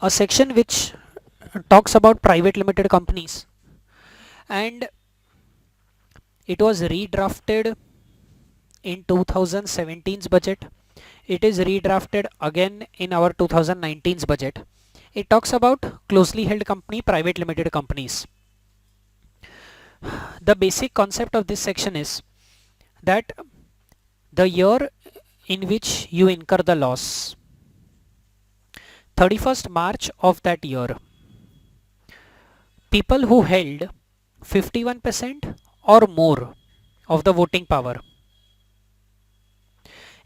a section which talks about private limited companies, and it was redrafted in 2017's budget. It is redrafted again in our 2019's budget. It talks about closely held company, private limited companies. The basic concept of this section is that the year in which you incur the loss, 31st March of that year, people who held 51% or more of the voting power,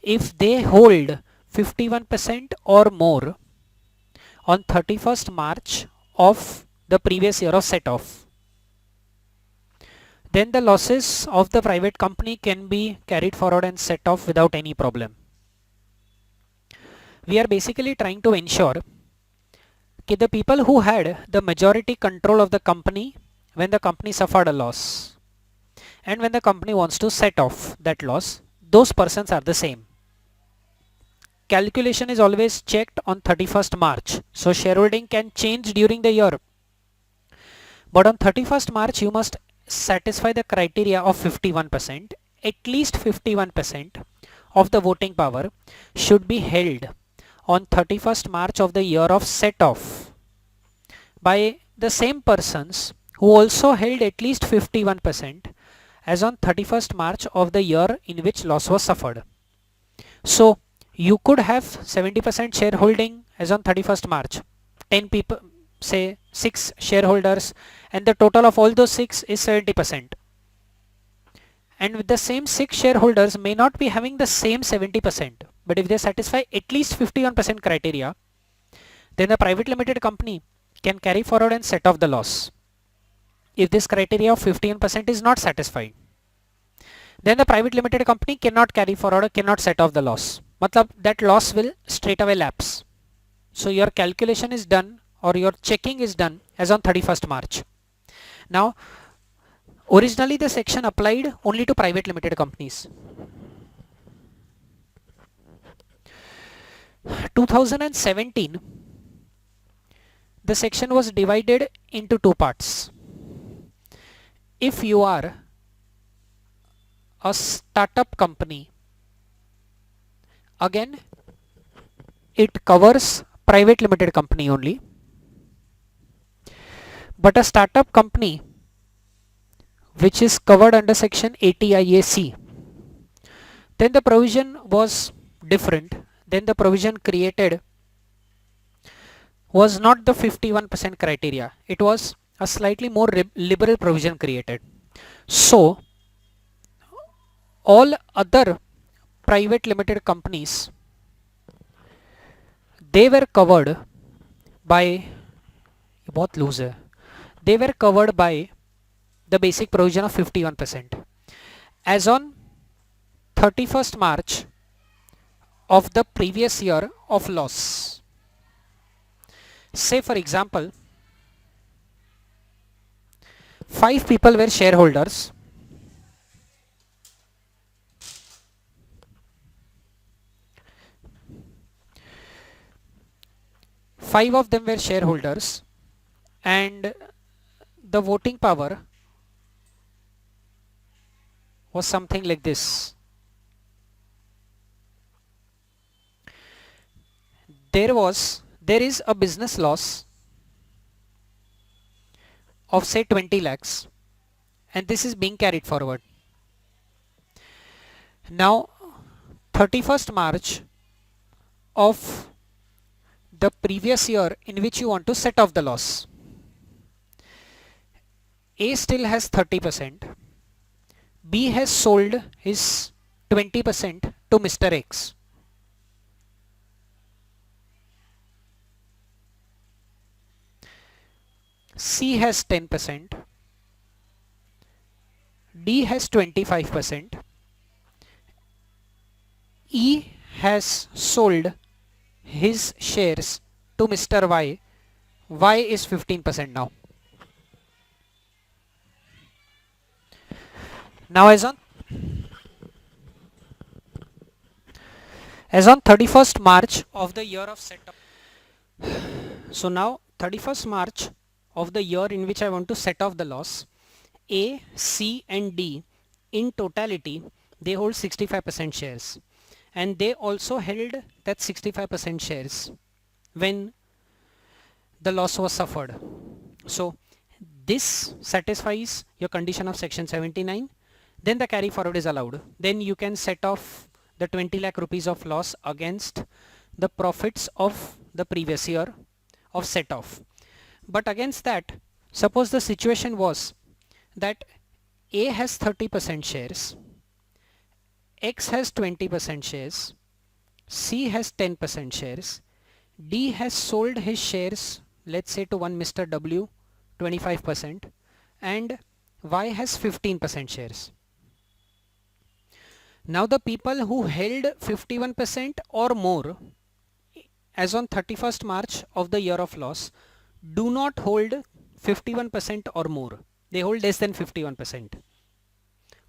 if they hold 51% or more on 31st March of the previous year of set off, then the losses of the private company can be carried forward and set off without any problem. We are basically trying to ensure that the people who had the majority control of the company when the company suffered a loss and when the company wants to set off that loss, those persons are the same. Calculation is always checked on 31st March. So shareholding can change during the year. But on 31st March, you must satisfy the criteria of 51%. At least 51% of the voting power should be held on 31st March of the year of set off by the same persons who also held at least 51% as on 31st March of the year in which loss was suffered. So you could have 70% shareholding as on 31st March, 10 people, say 6 shareholders, and the total of all those 6 is 70%. And with the same 6 shareholders may not be having the same 70%, but if they satisfy at least 51% criteria, then the private limited company can carry forward and set off the loss. If this criteria of 51% is not satisfied, then the private limited company cannot carry forward or cannot set off the loss. Matlab that loss will straight away lapse. So your calculation is done or your checking is done as on 31st March. Now, originally the section applied only to private limited companies. 2017, the section was divided into two parts. If you are a startup company, again it covers private limited company only, but a startup company which is covered under section 80IAC, then the provision was different. Then the provision created was not the 51% criteria. It was a slightly more liberal provision created. So all other private limited companies, they were covered by बहुत loose है, they were covered by the basic provision of 51% as on 31st March of the previous year of loss. Say for example, 5 people were shareholders, five of them were shareholders, and the voting power was something like this. There is a business loss of say 20 lakhs, and this is being carried forward. Now 31st March of the previous year in which you want to set off the loss, A still has 30%, B has sold his 20% to Mr. X. C has 10%, D has 25%, E has sold his shares to Mr. Y. Y is 15% now. Now as on 31st March of the year of setup, So now 31st March of the year in which I want to set off the loss, A, C and D in totality they hold 65% shares, and they also held that 65% shares when the loss was suffered. So this satisfies your condition of section 79. Then the carry forward is allowed. Then you can set off the 20 lakh rupees of loss against the profits of the previous year of set off. But against that, suppose the situation was that A has 30% shares, X has 20% shares, C has 10% shares, D has sold his shares, let's say to one Mr. W 25%, and Y has 15% shares. Now the people who held 51% or more as on 31st March of the year of loss do not hold 51% or more. They hold less than 51%.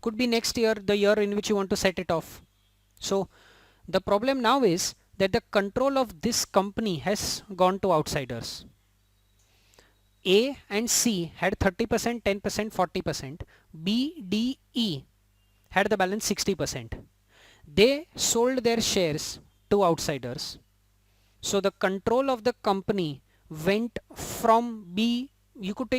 Could be next year, the year in which you want to set it off. So the problem now is that the control of this company has gone to outsiders. A and C had 30%, 10%, 40%. B, D, E had the balance 60%. They sold their shares to outsiders. So the control of the company went from B. You could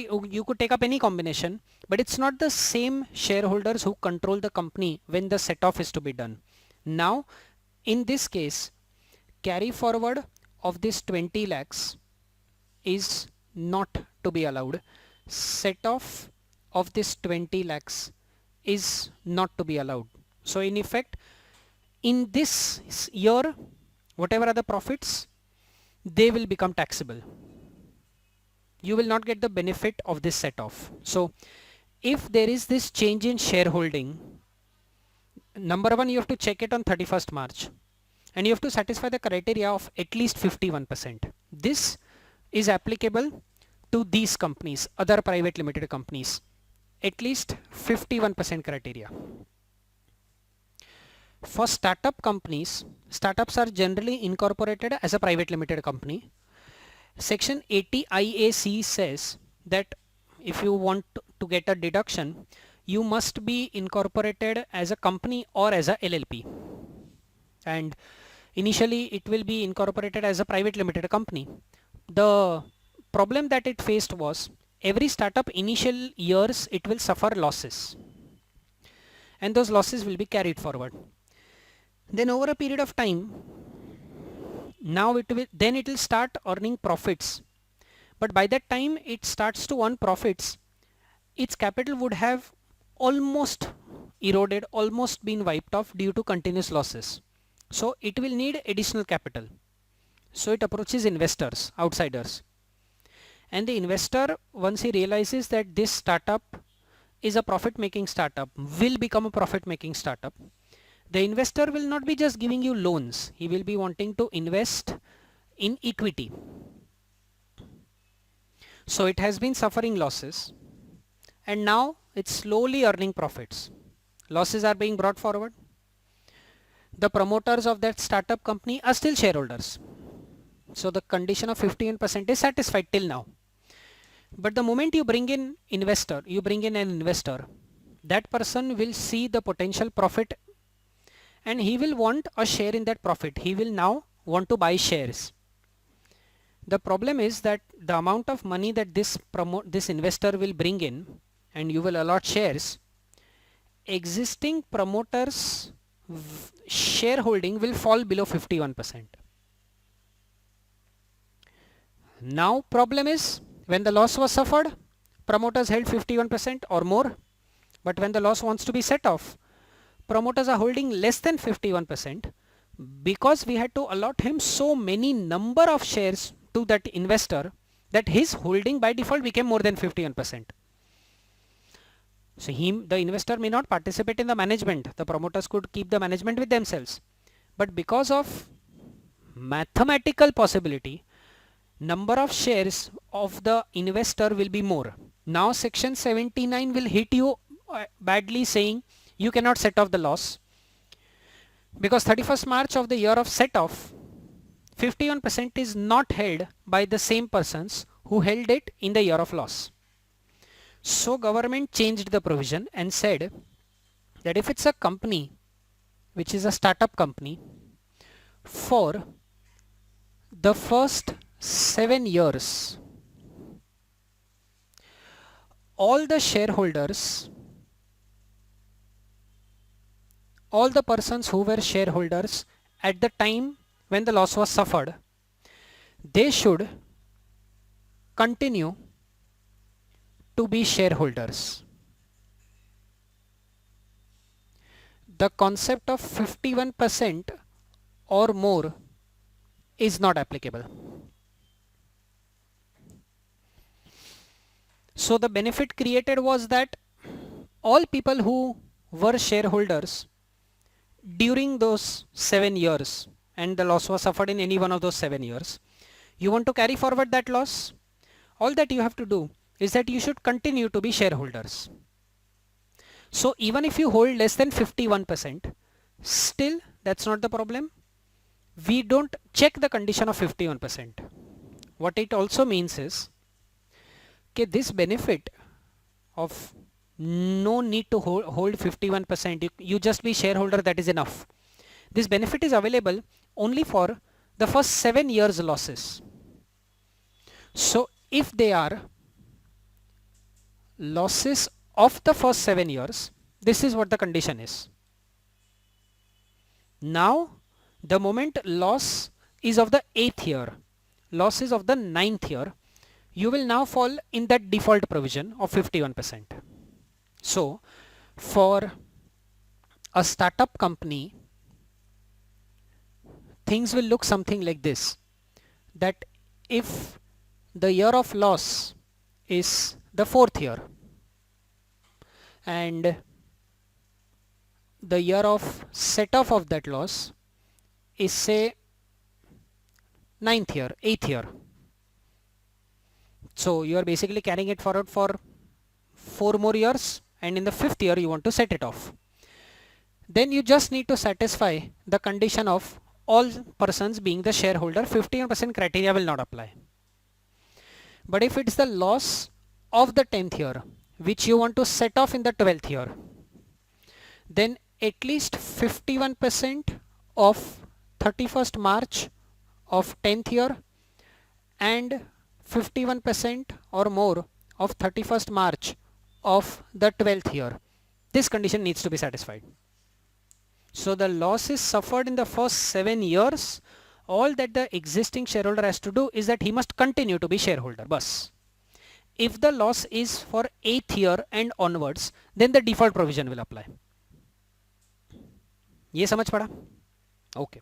take up any combination, but it's not the same shareholders who control the company when the set off is to be done. Now in this case, carry forward of this 20 lakhs is not to be allowed. Set off of this 20 lakhs is not to be allowed. So in effect, in this year, whatever are the profits, they will become taxable. You will not get the benefit of this set off. So if there is this change in shareholding, number one, you have to check it on 31st March and you have to satisfy the criteria of at least 51%. This is applicable to these companies, other private limited companies, at least 51% criteria. For startup companies, startups are generally incorporated as a private limited company. Section 80 IAC says that if you want to get a deduction, you must be incorporated as a company or as a LLP. And initially it will be incorporated as a private limited company. The problem that it faced was every startup initial years it will suffer losses, and those losses will be carried forward. Then over a period of time, now it will start earning profits, but by that time it starts to earn profits, its capital would have almost eroded, almost been wiped off due to continuous losses. So it will need additional capital. So it approaches investors, outsiders, and the investor, once he realizes that this startup is a profit making startup, will become a profit making startup, the investor will not be just giving you loans, he will be wanting to invest in equity. So it has been suffering losses and now it's slowly earning profits. Losses are being brought forward. The promoters of that startup company are still shareholders. So the condition of 51% is satisfied till now. But the moment you bring in an investor, that person will see the potential profit and he will want a share in that profit. He will now want to buy shares. The problem is that the amount of money that this investor will bring in and you will allot shares, existing promoters shareholding will fall below 51%. Now problem is, when the loss was suffered, promoters held 51% or more, but when the loss wants to be set off, promoters are holding less than 51% because we had to allot him so many number of shares to that investor that his holding by default became more than 51%. So the investor may not participate in the management. The promoters could keep the management with themselves. But because of mathematical possibility, number of shares of the investor will be more. Now section 79 will hit you badly, saying you cannot set off the loss because 31st March of the year of set off, 51% is not held by the same persons who held it in the year of loss. So government changed the provision and said that if it's a company which is a startup company, for the first 7 years all the shareholders, all the persons who were shareholders at the time when the loss was suffered, they should continue to be shareholders. The concept of 51% or more is not applicable. So the benefit created was that all people who were shareholders during those 7 years and the loss was suffered in any one of those 7 years, you want to carry forward that loss, all that you have to do is that you should continue to be shareholders. So even if you hold less than 51%, still that's not the problem. We don't check the condition of 51%. What it also means is that this benefit of no need to hold 51%, you just be shareholder, that is enough. This benefit is available only for the first 7 years losses. So if they are losses of the first 7 years, this is what the condition is. Now the moment loss is of the 8th year, loss is of the 9th year, you will now fall in that default provision of 51%. So for a startup company, things will look something like this, that if the year of loss is the 4th year and the year of set off of that loss is say 9th year, 8th year. So you are basically carrying it forward for 4 more years, and in the 5th year you want to set it off. Then you just need to satisfy the condition of all persons being the shareholder. 51% criteria will not apply. But if it's the loss of the 10th year which you want to set off in the 12th year, then at least 51% of 31st March of 10th year and 51% or more of 31st March of the 12th year. This condition needs to be satisfied. So the loss is suffered in the first 7 years. All that the existing shareholder has to do is that he must continue to be shareholder. Bas. If the loss is for 8th year and onwards, then the default provision will apply. ये समझ पड़ा? Okay.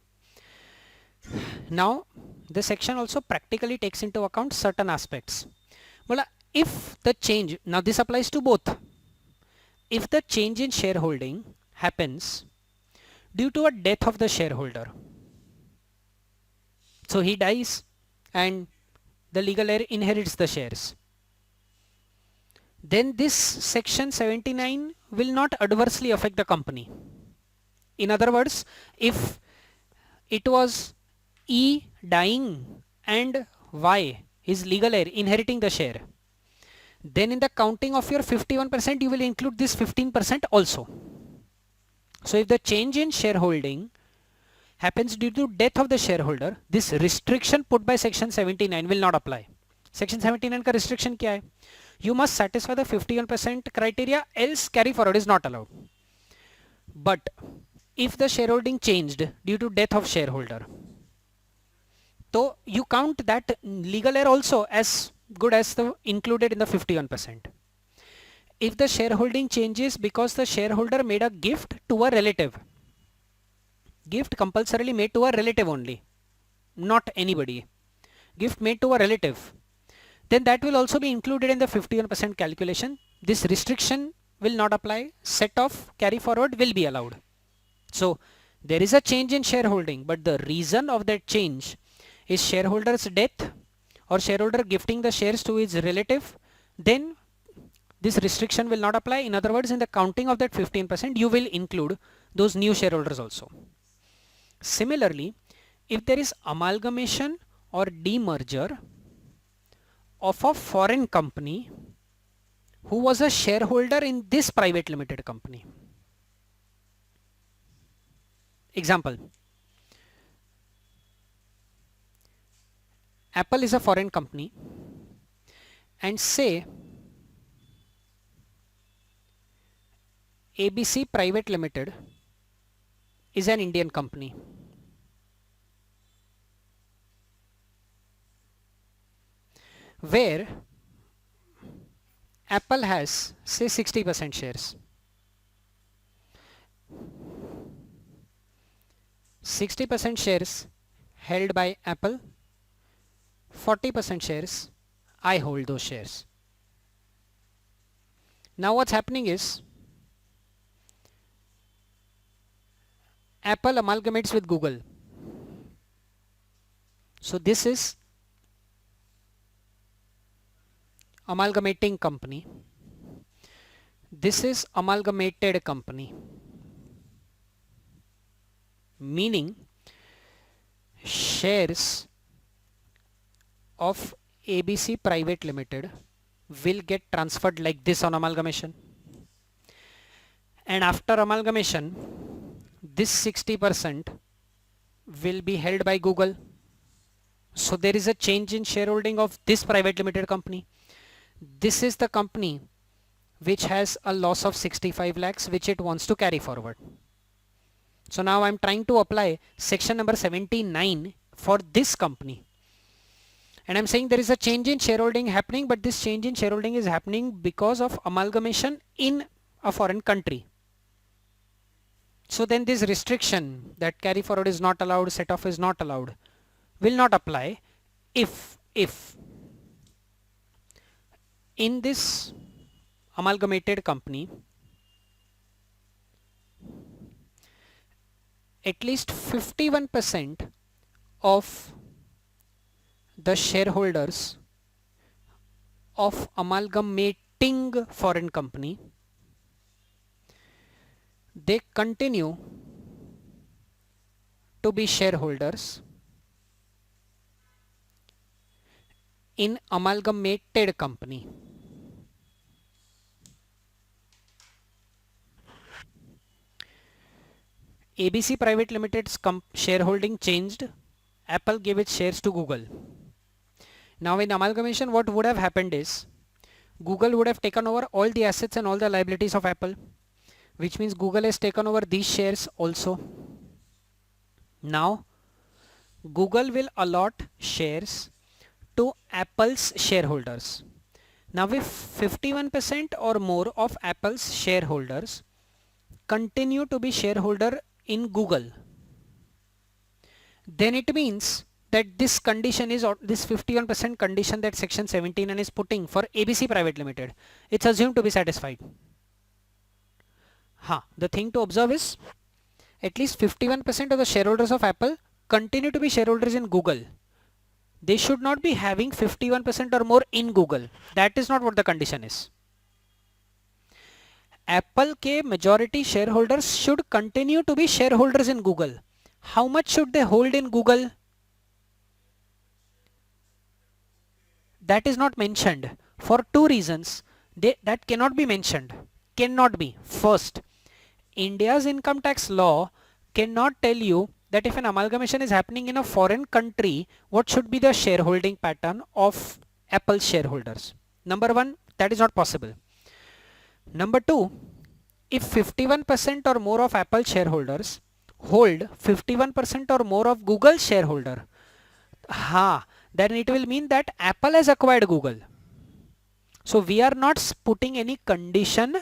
Now the section also practically takes into account certain aspects. Well, if the change, now this applies to both. If the change in shareholding happens due to a death of the shareholder, so he dies and the legal heir inherits the shares, then this section 79 will not adversely affect the company. In other words, if it was E dying and Y, his legal heir, inheriting the share, then in the counting of your 51% you will include this 15% also. So if the change in shareholding happens due to death of the shareholder, this restriction put by section 79 will not apply. Section 79 का restriction क्या है? You must satisfy the 51% criteria, else carry forward is not allowed. But if the shareholding changed due to death of shareholder, so you count that legal heir also as good as the included in the 51%. If the shareholding changes because the shareholder made a gift to a relative, gift compulsorily made to a relative only, not anybody, gift made to a relative, then that will also be included in the 51% calculation. This restriction will not apply. Set off, carry forward will be allowed. So there is a change in shareholding, but the reason of that change is shareholder's death or shareholder gifting the shares to his relative, then this restriction will not apply. In other words, in the counting of that 15%, you will include those new shareholders also. Similarly, if there is amalgamation or demerger of a foreign company who was a shareholder in this private limited company. Example, Apple is a foreign company and say ABC Private Limited is an Indian company. Where Apple has say 60% shares. 60% shares held by Apple, 40% shares, I hold those shares. Now what's happening is Apple amalgamates with Google. So this is amalgamating company. This is amalgamated company. Meaning shares of ABC Private Limited will get transferred like this on amalgamation. And after amalgamation, this 60% will be held by Google. So there is a change in shareholding of this private limited company. This is the company which has a loss of 65 lakhs which it wants to carry forward. So now I'm trying to apply section number 79 for this company. And I'm saying there is a change in shareholding happening, but this change in shareholding is happening because of amalgamation in a foreign country. So then this restriction that carry forward is not allowed, set off is not allowed, will not apply if in this amalgamated company at least 51% of the shareholders of amalgamating foreign company, they continue to be shareholders in amalgamated company. ABC Private Limited's shareholding changed. Apple gave its shares to Google. Now in amalgamation, what would have happened is Google would have taken over all the assets and all the liabilities of Apple, which means Google has taken over these shares also. Now Google will allot shares to Apple's shareholders. Now if 51% or more of Apple's shareholders continue to be shareholder in Google, then it means that this condition is, or this 51% condition that section 79 is putting for ABC Private Limited, it's assumed to be satisfied. The thing to observe is at least 51% of the shareholders of Apple continue to be shareholders in Google. They should not be having 51% or more in Google. That is not what the condition is. Apple के majority shareholders should continue to be shareholders in Google. How much should they hold in Google? That is not mentioned for two reasons. That cannot be mentioned. Cannot be. First, India's income tax law cannot tell you that if an amalgamation is happening in a foreign country, what should be the shareholding pattern of Apple shareholders. Number one, that is not possible. Number two, if 51% or more of Apple shareholders hold 51% or more of Google shareholder, then it will mean that Apple has acquired Google. So we are not putting any condition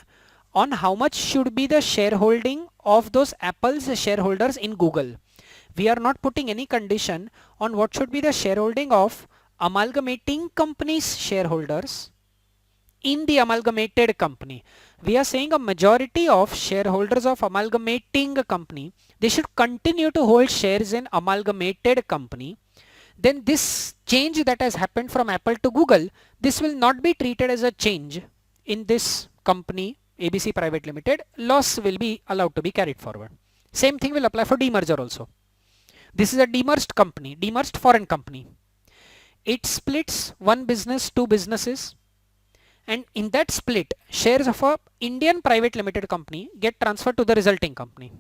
on how much should be the shareholding of those Apple's shareholders in Google. We are not putting any condition on what should be the shareholding of amalgamating company's shareholders in the amalgamated company. We are saying a majority of shareholders of amalgamating company, they should continue to hold shares in amalgamated company. Then this change that has happened from Apple to Google, this will not be treated as a change in this company ABC Private Limited. Loss will be allowed to be carried forward. Same thing will apply for demerger also. This is a demerged company, demerged foreign company. It splits one business, two businesses, and in that split, shares of a Indian private limited company get transferred to the resulting company.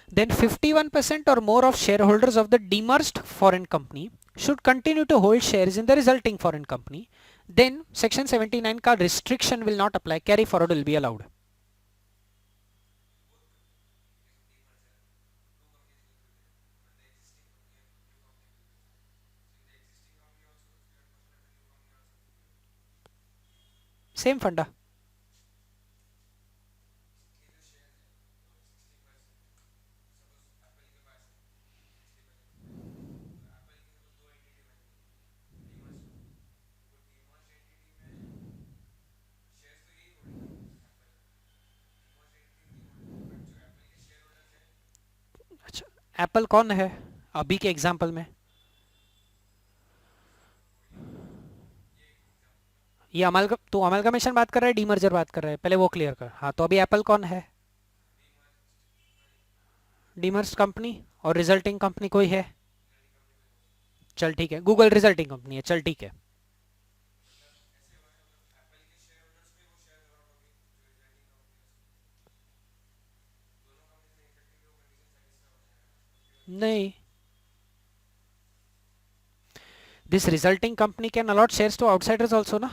Then 51% or more of shareholders of the demerged foreign company should continue to hold shares in the resulting foreign company. Then section 79 का restriction will not apply, carry forward will be allowed. Same funda. अच्छा, Apple कौन है अभी के example में? ये तो amalgamation बात कर रहा है, डीमर्जर बात कर रहा है, पहले वो क्लियर कर. हाँ, तो अभी एप्पल कौन है? Demerge company. और रिजल्टिंग कंपनी कोई है? चल ठीक है, गूगल रिजल्टिंग कंपनी है, चल ठीक है. नहीं, this resulting company can allot shares to outsiders also ना.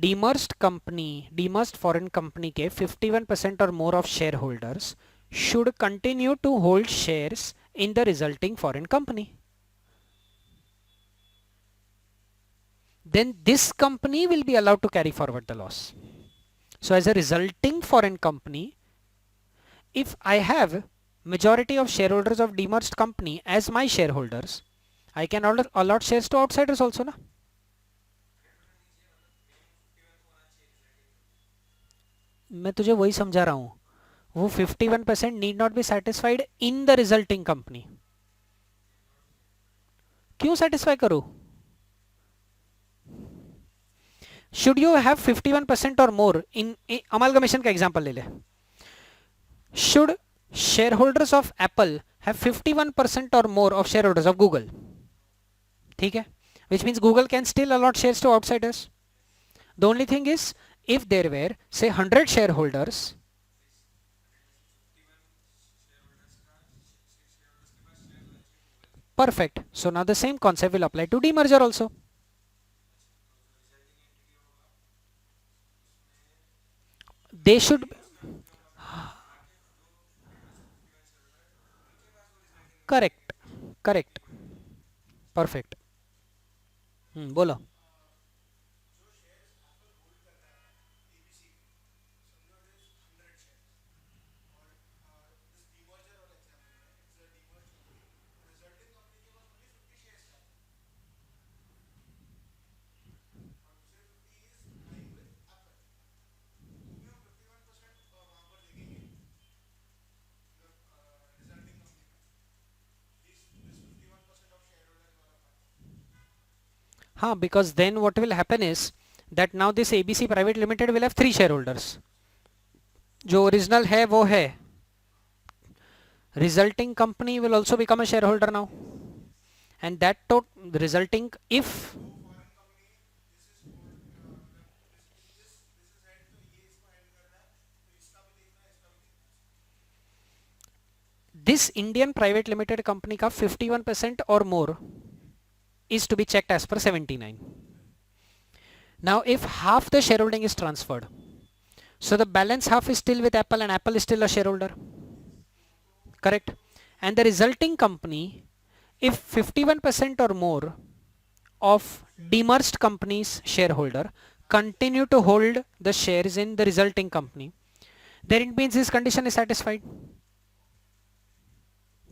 Demerged company, demerged foreign company के 51% or more of shareholders should continue to hold shares in the resulting foreign company. Then this company will be allowed to carry forward the loss. So as a resulting foreign company, if I have majority of shareholders of demerged company as my shareholders, I can allot shares to outsiders also ना. मैं तुझे वही समझा रहा हूँ. वो 51% need not be satisfied in the resulting company. क्यों satisfy करो? शुड यू हैव 51% और मोर इन अमालगमेशन का एग्जांपल ले ले. Should shareholders of Apple have 51% और more of shareholders of Google? ठीक है, which means Google can still allot shares to outsiders. The only thing is, if there were say 100 shareholders, perfect. So now the same concept will apply to demerger also. They should, correct, correct, perfect. बोलो. हाँ, because then what will happen is that now this ABC Private Limited will have 3 shareholders. जो original है वो है. Resulting company will also become a shareholder now, and that resulting, if this Indian private limited company का 51% or more is to be checked as per 79. Now if half the shareholding is transferred, so the balance half is still with Apple and Apple is still a shareholder, correct? And the resulting company, if 51% or more of demerged company's shareholder continue to hold the shares in the resulting company, then it means this condition is satisfied.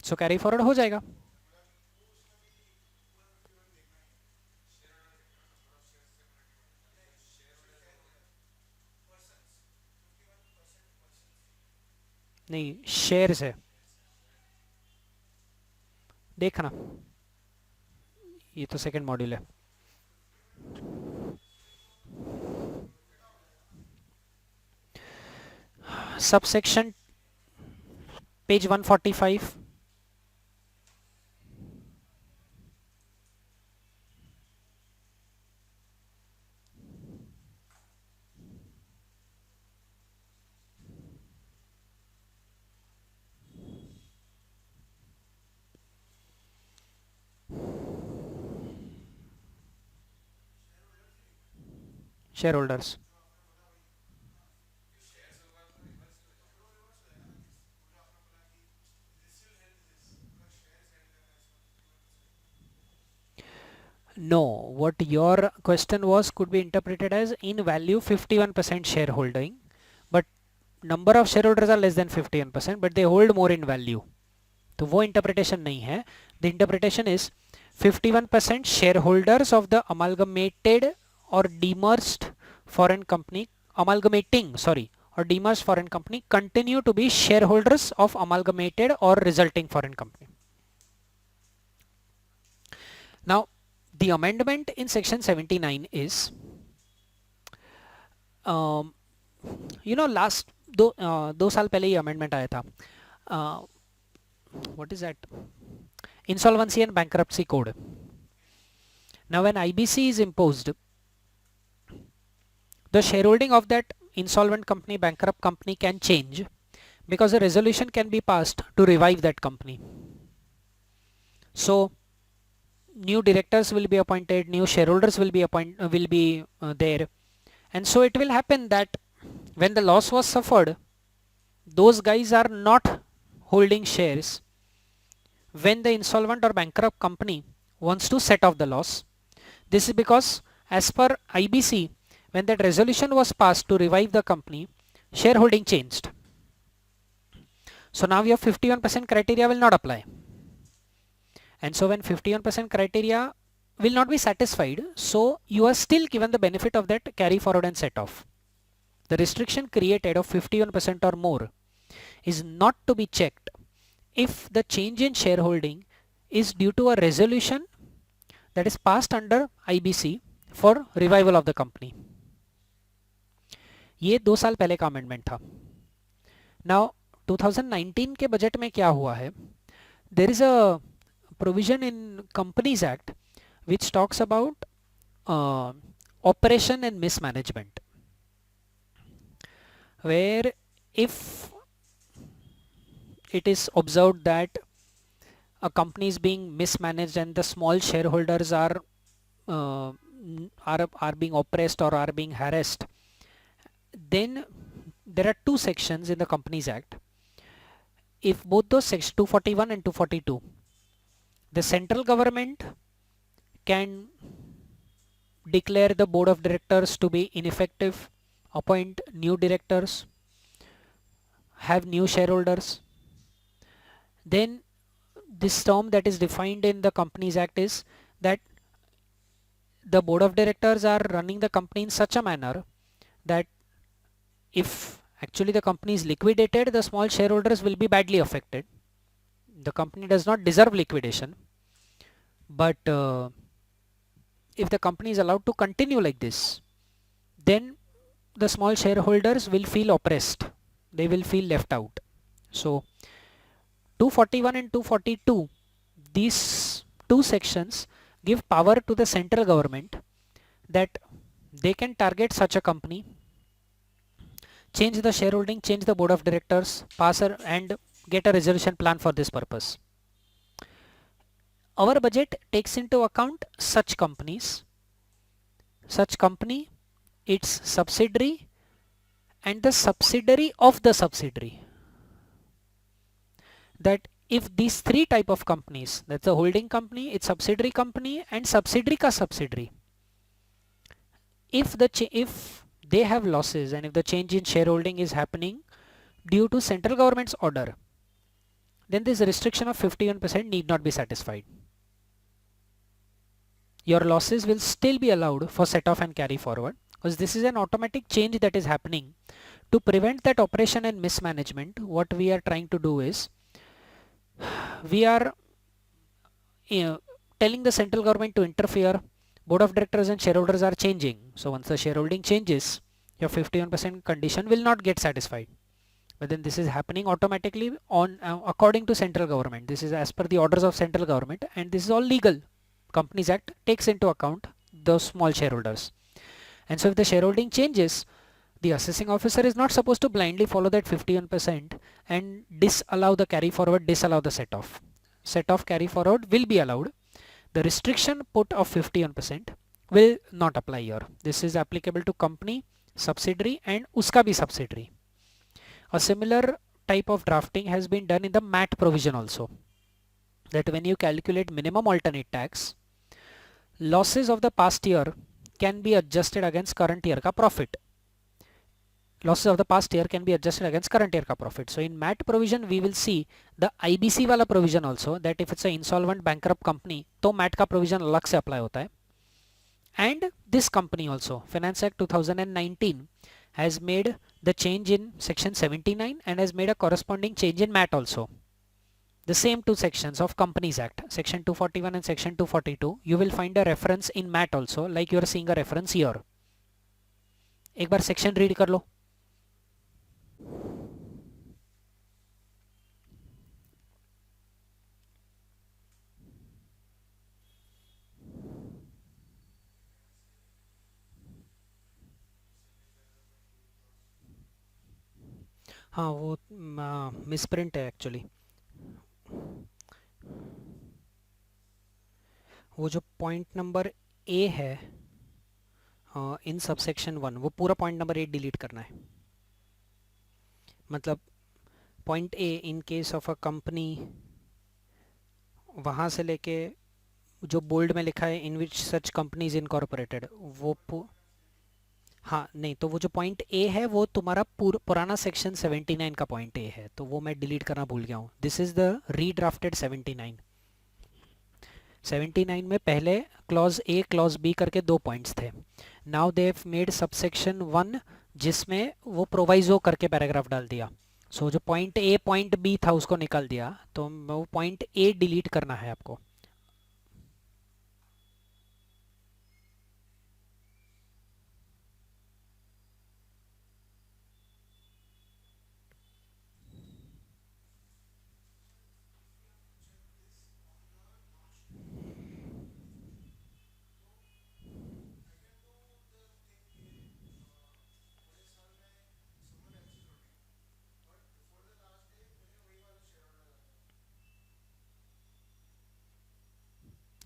So carry forward हो जाएगा. नहीं, shares है, देखना, ये तो second module है. subsection page 145. Shareholders. No, what your question was could be interpreted as in value 51% shareholding, but number of shareholders are less than 51%, but they hold more in value. तो वो interpretation नहीं है. The interpretation is 51% shareholders of the amalgamated or demerged foreign company, or demerged foreign company continue to be shareholders of amalgamated or resulting foreign company. Now, the amendment in section 79 is, last दो साल पहले ये amendment आया था. What is that? Insolvency and Bankruptcy Code. Now, when IBC is imposed, the shareholding of that insolvent company, bankrupt company can change because a resolution can be passed to revive that company. So, new directors will be appointed, new shareholders will be there, and so it will happen that when the loss was suffered, those guys are not holding shares when the insolvent or bankrupt company wants to set off the loss. This is because as per IBC, when that resolution was passed to revive the company, shareholding changed. So now your 51% criteria will not apply. And so when 51% criteria will not be satisfied, so you are still given the benefit of that carry forward and set off. The restriction created of 51% or more is not to be checked if the change in shareholding is due to a resolution that is passed under IBC for revival of the company. ये 2 साल पहले का amendment था. Now 2019 के budget में क्या हुआ है? There is a provision in Companies Act which talks about operation and mismanagement, where if it is observed that a company is being mismanaged and the small shareholders are being oppressed or are being harassed, then there are two sections in the Companies Act. If both those sections 241 and 242, the central government can declare the board of directors to be ineffective, appoint new directors, have new shareholders. Then this term that is defined in the Companies Act is that the board of directors are running the company in such a manner that if actually the company is liquidated, the small shareholders will be badly affected. The company does not deserve liquidation, but if the company is allowed to continue like this, then the small shareholders will feel oppressed. They will feel left out. So 241 and 242, these two sections give power to the central government that they can target such a company, change the shareholding, change the board of directors, and get a resolution plan for this purpose. Our budget takes into account such companies, such company, its subsidiary, and the subsidiary of the subsidiary. That if these three type of companies, that's the holding company, its subsidiary company, and subsidiary ka subsidiary, if they have losses and if the change in shareholding is happening due to central government's order, then this restriction of 51% need not be satisfied. Your losses will still be allowed for set off and carry forward, because this is an automatic change that is happening. To prevent that operation and mismanagement, what we are trying to do is we are telling the central government to interfere. Board of directors and shareholders are changing. So once the shareholding changes, your 51% condition will not get satisfied. but then this is happening automatically on according to central government. This is as per the orders of central government, and this is all legal. Companies Act takes into account those small shareholders. And so if the shareholding changes, the assessing officer is not supposed to blindly follow that 51% and disallow the carry forward, disallow the set off. Set off carry forward will be allowed. The restriction put of 51% will not apply here. This is applicable to company, subsidiary and uska bhi subsidiary. A similar type of drafting has been done in the MAT provision also, that when you calculate minimum alternate tax, losses of the past year can be adjusted against current year ka profit. Losses of the past year can be adjusted against current year ka profit. So in MAT provision we will see the IBC wala provision also, that if it's an insolvent bankrupt company तो MAT का provision अलग से apply होता है. And this company also, Finance Act 2019 has made the change in section 79 and has made a corresponding change in MAT also. The same two sections of Companies Act, section 241 and section 242, you will find a reference in MAT also, like you are seeing a reference here. एक बार section read कर लो. हाँ वो misprint है actually. वो जो point number A है in subsection 1, वो पूरा पॉइंट नंबर 8 डिलीट करना है. मतलब point A in case of a company, वहाँ से लेके जो बोल्ड में लिखा है इन विच सच कंपनीज इनकॉर्पोरेटेड, वो हाँ नहीं, तो वो जो पॉइंट ए है वो तुम्हारा पुराना सेक्शन 79 का पॉइंट ए है, तो वो मैं डिलीट करना भूल गया हूँ. This is the रीड्राफ्टेड 79. 79 में पहले क्लॉज ए क्लॉज बी करके दो पॉइंट्स थे. Now they have made subsection 1 जिसमें वो प्रोवाइजो करके पैराग्राफ डाल दिया. सो जो पॉइंट ए पॉइंट बी था उसको निकाल दिया, तो वो पॉइंट ए डिलीट करना है आपको.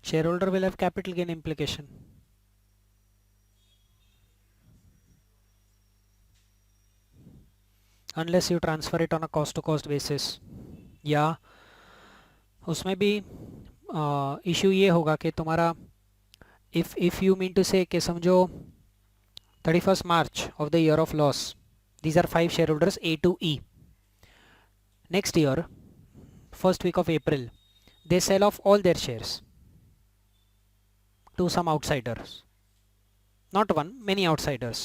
Shareholder will have capital gain implication. Unless you transfer it on a cost to cost basis. या उसमें भी इशू ये होगा कि तुम्हारा if you mean to say कि समझो 31st March of the year of loss, these are 5 shareholders A to E. Next year, first week of April, they sell off all their shares to some outsiders. Not one, many outsiders.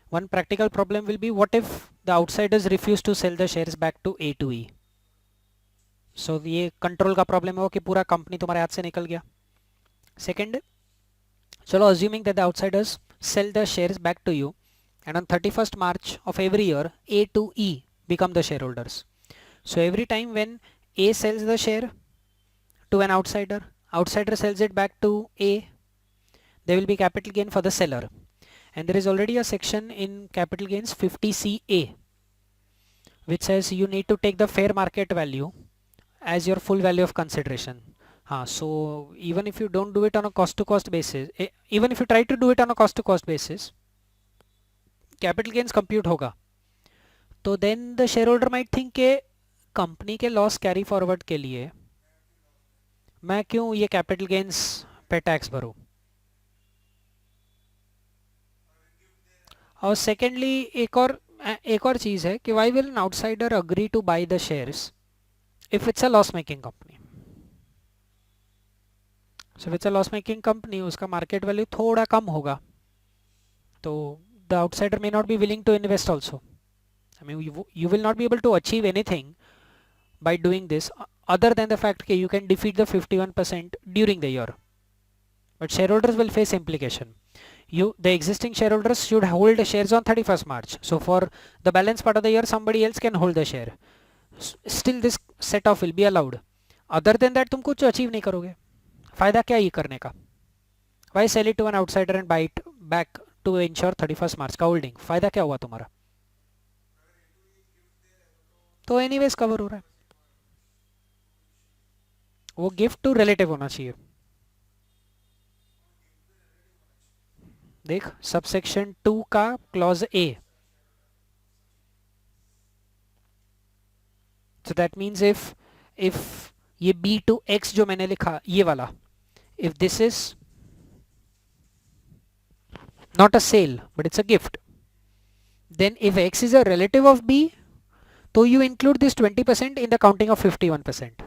One practical problem will be, what if the outsiders refuse to sell the shares back to A to E? So ये control का problem है वो कि पूरा company तुम्हारे हाथ से निकल गया. सेकंड, चलो assuming that the outsiders sell the shares back to you, and on 31st March of every year A to E become the shareholders. So every time when A sells the share to an outsider, outsider sells it back to A, there will be capital gain for the seller. And there is already a section in capital gains 50CA which says you need to take the fair market value as your full value of consideration. So even if you don't do it on a cost to cost basis, even if you try to do it on a cost to cost basis, capital gains compute होगा. तो then the shareholder might think के company के loss carry forward के लिए मैं क्यों ये capital gains पे टैक्स भरूं. और सेकेंडली एक और चीज़ है कि why will an outsider agree to buy the shares if it's a loss making company. So it's a loss making company, उसका मार्केट वैल्यू थोड़ा कम होगा, तो the outsider may not be willing to invest also. I mean, you will not be able to achieve anything by doing this other than the fact that you can defeat the 51% during the year. But shareholders will face implication. The existing shareholders should hold shares on 31st March. So for the balance part of the year, somebody else can hold the share. Still this set off will be allowed. Other than that तुम कुछ achieve नहीं करोगे. फायदा क्या ये करने का? Why sell it to an outsider and buy it back to ensure 31st March का होल्डिंग? फायदा क्या हुआ तुम्हारा? तो एनीवेज कवर हो रहा है. वो गिफ्ट टू रिलेटिव होना चाहिए. देख सबसेक्शन 2 का clause A. So that means if ये b to x जो मैंने लिखा ये वाला, if this is not a sale but it's a gift, then if x is a relative of b, तो you include this 20% in the counting of 51%.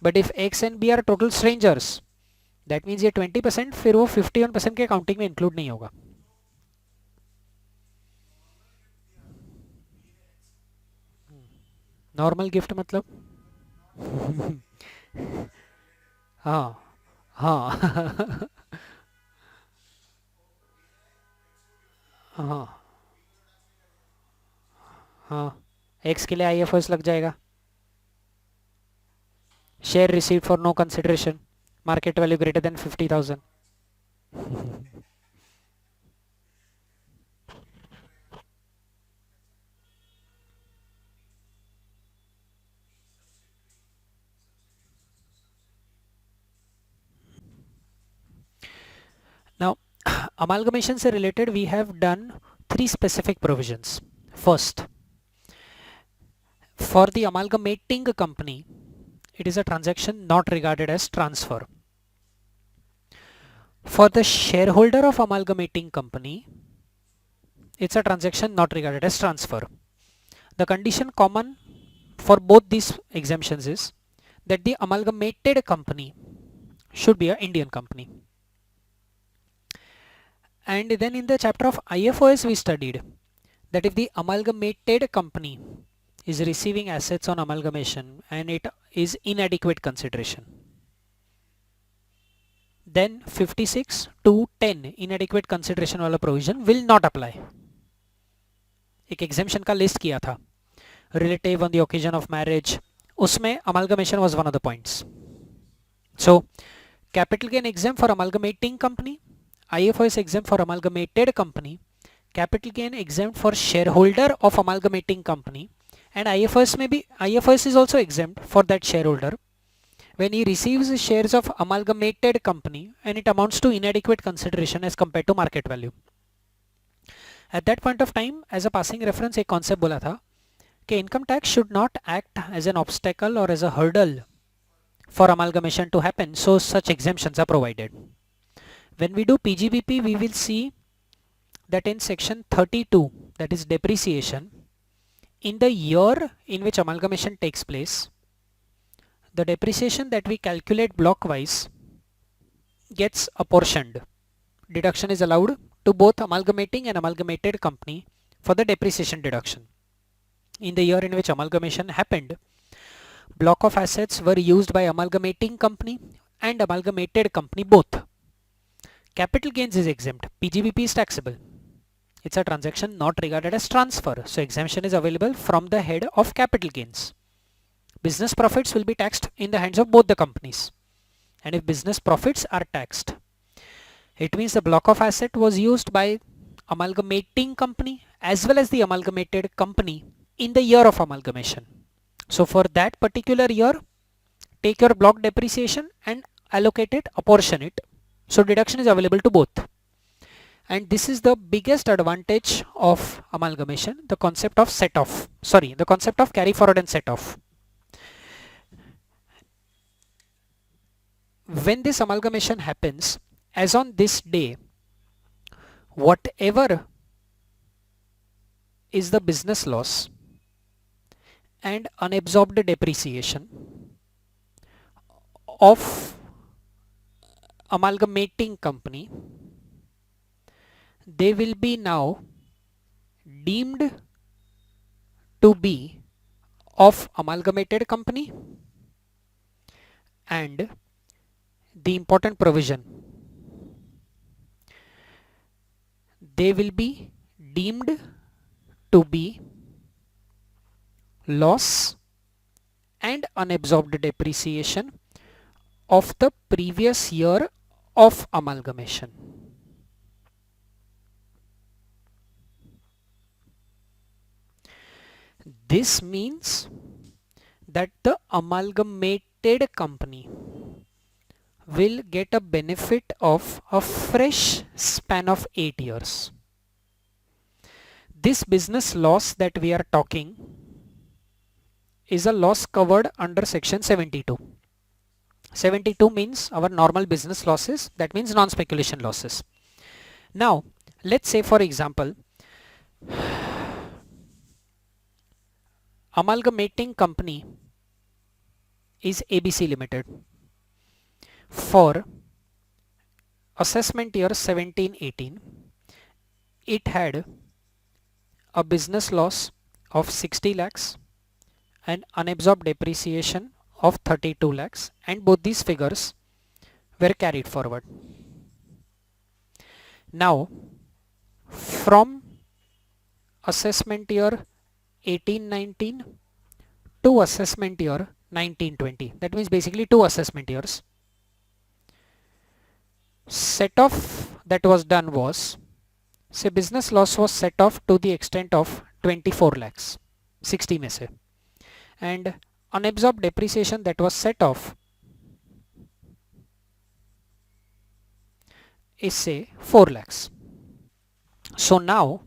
But if x and b are total strangers, that means ये 20% फिर वो 51% के counting में include नहीं होगा. Normal gift मतलब हाँ हाँ हाँ हाँ एक्स के लिए आईएफएस लग जाएगा. Share received for no consideration, market value greater than 50,000. Now amalgamation से related we have done 3 specific provisions. First, for the amalgamating company, it is a transaction not regarded as transfer. For the shareholder of amalgamating company, it's a transaction not regarded as transfer. The condition common for both these exemptions is that the amalgamated company should be an Indian company. And then in the chapter of IFOS we studied that if the amalgamated company is receiving assets on amalgamation and it is inadequate consideration, then 56 to 10 inadequate consideration वाला provision will not apply. एक exemption का list किया था, relative on the occasion of marriage, उसमें amalgamation was one of the points. So capital gain exempt for amalgamating company, IFO is exempt for amalgamated company, capital gain exempt for shareholder of amalgamating company, and IFRS is also exempt for that shareholder when he receives shares of amalgamated company and it amounts to inadequate consideration as compared to market value. At that point of time, as a passing reference, एक concept बोला था कि income tax should not act as an obstacle or as a hurdle for amalgamation to happen, so such exemptions are provided. When we do PGBP, we will see that in section 32, that is depreciation, in the year in which amalgamation takes place, the depreciation that we calculate blockwise gets apportioned. Deduction is allowed to both amalgamating and amalgamated company for the depreciation deduction. In the year in which amalgamation happened, block of assets were used by amalgamating company and amalgamated company both. Capital gains is exempt. PGBP is taxable. It's a transaction not regarded as transfer, so exemption is available from the head of capital gains. Business profits will be taxed in the hands of both the companies, and if business profits are taxed, it means the block of asset was used by amalgamating company as well as the amalgamated company in the year of amalgamation. So for that particular year, take your block depreciation and allocate it, apportion it. So deduction is available to both. And this is the biggest advantage of amalgamation, the concept of set off. Sorry, the concept of carry forward and set off. When this amalgamation happens, as on this day, whatever is the business loss and unabsorbed depreciation of amalgamating company, they will be now deemed to be of amalgamated company, and the important provision, they will be deemed to be loss and unabsorbed depreciation of the previous year of amalgamation. This means that the amalgamated company will get a benefit of a fresh span of 8 years. This business loss that we are talking is a loss covered under section 72. 72 means our normal business losses, that means non-speculation losses. Now let's say, for example, amalgamating company is ABC Limited. For assessment year 17-18, it had a business loss of 60 lakhs and unabsorbed depreciation of 32 lakhs, and both these figures were carried forward. Now from assessment year 18-19 to assessment year 19-20, that means basically 2 assessment years, set off that was done was, say business loss was set off to the extent of 24 lakhs, 60 में से, and unabsorbed depreciation that was set off is say 4 lakhs. So now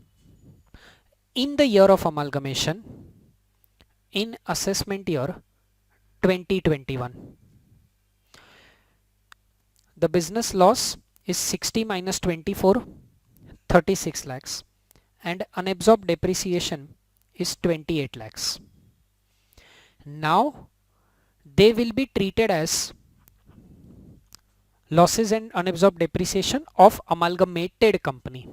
in the year of amalgamation, in assessment year 2021, the business loss is 60 minus 24, 36 lakhs, and unabsorbed depreciation is 28 lakhs. Now they will be treated as losses and unabsorbed depreciation of amalgamated company,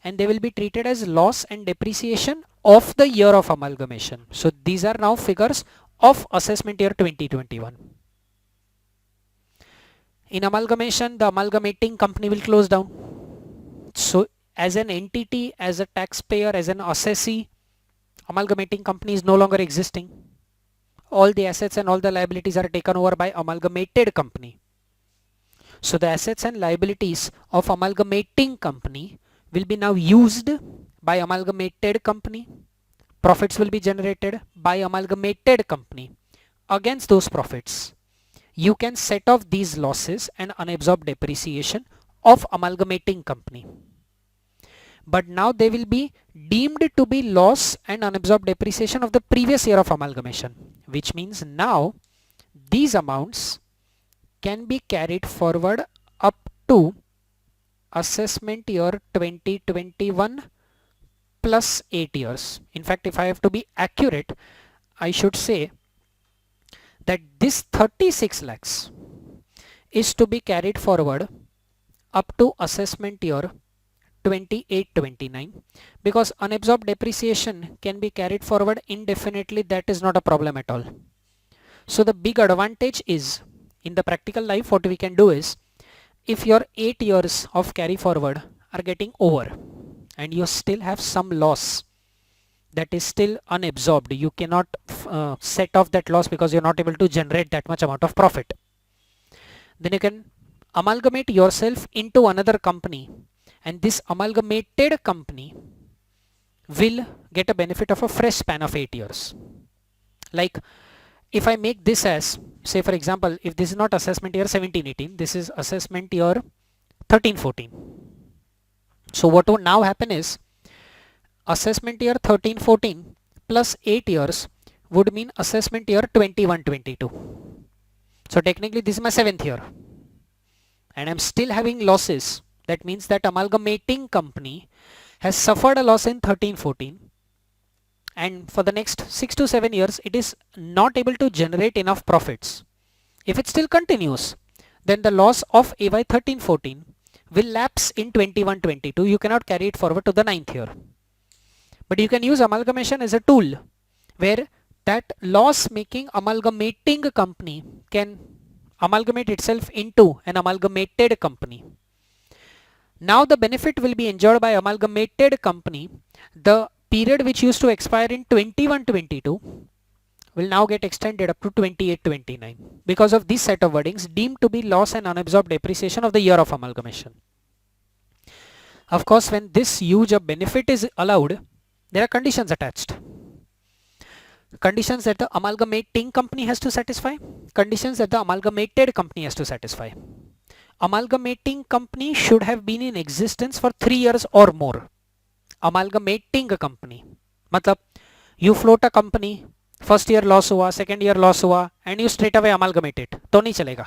and they will be treated as loss and depreciation of the year of amalgamation. So these are now figures of assessment year 2021. In amalgamation, the amalgamating company will close down. So as an entity, as a taxpayer, as an assessee, amalgamating company is no longer existing. All the assets and all the liabilities are taken over by amalgamated company. So the assets and liabilities of amalgamating company will be now used by amalgamated company. Profits will be generated by amalgamated company. Against those profits, you can set off these losses and unabsorbed depreciation of amalgamating company. But now they will be deemed to be loss and unabsorbed depreciation of the previous year of amalgamation, which means now these amounts can be carried forward up to assessment year 2021 plus 8 years. In fact, if I have to be accurate, I should say that this 36 lakhs is to be carried forward up to assessment year 28-29, because unabsorbed depreciation can be carried forward indefinitely. That is not a problem at all. So the big advantage is, in the practical life, what we can do is, if your 8 years of carry forward are getting over and you still have some loss that is still unabsorbed, you cannot set off that loss because you're not able to generate that much amount of profit, then you can amalgamate yourself into another company, and this amalgamated company will get a benefit of a fresh span of 8 years. Like if I make this as, say for example, if this is not assessment year 17-18, this is assessment year 13-14. So what would now happen is, assessment year 13-14 plus 8 years would mean assessment year 21-22. So technically this is my 7th year and I'm still having losses. That means that amalgamating company has suffered a loss in 13-14, and for the next 6 to 7 years it is not able to generate enough profits. If it still continues, then the loss of AY 13-14 will lapse in 21-22. You cannot carry it forward to the 9th year. But you can use amalgamation as a tool where that loss making amalgamating company can amalgamate itself into an amalgamated company. Now the benefit will be enjoyed by amalgamated company. The period which used to expire in 21-22 will now get extended up to 28-29 because of this set of wordings deemed to be loss and unabsorbed depreciation of the year of amalgamation. Of course, when this huge benefit is allowed, there are conditions attached. Conditions that the amalgamating company has to satisfy, conditions that the amalgamated company has to satisfy. Amalgamating company should have been in existence for 3 years or more. Amalgamating company मतलब you float a company, first year loss हुआ, second year loss हुआ, and you straight away amalgamate it, तो नहीं चलेगा.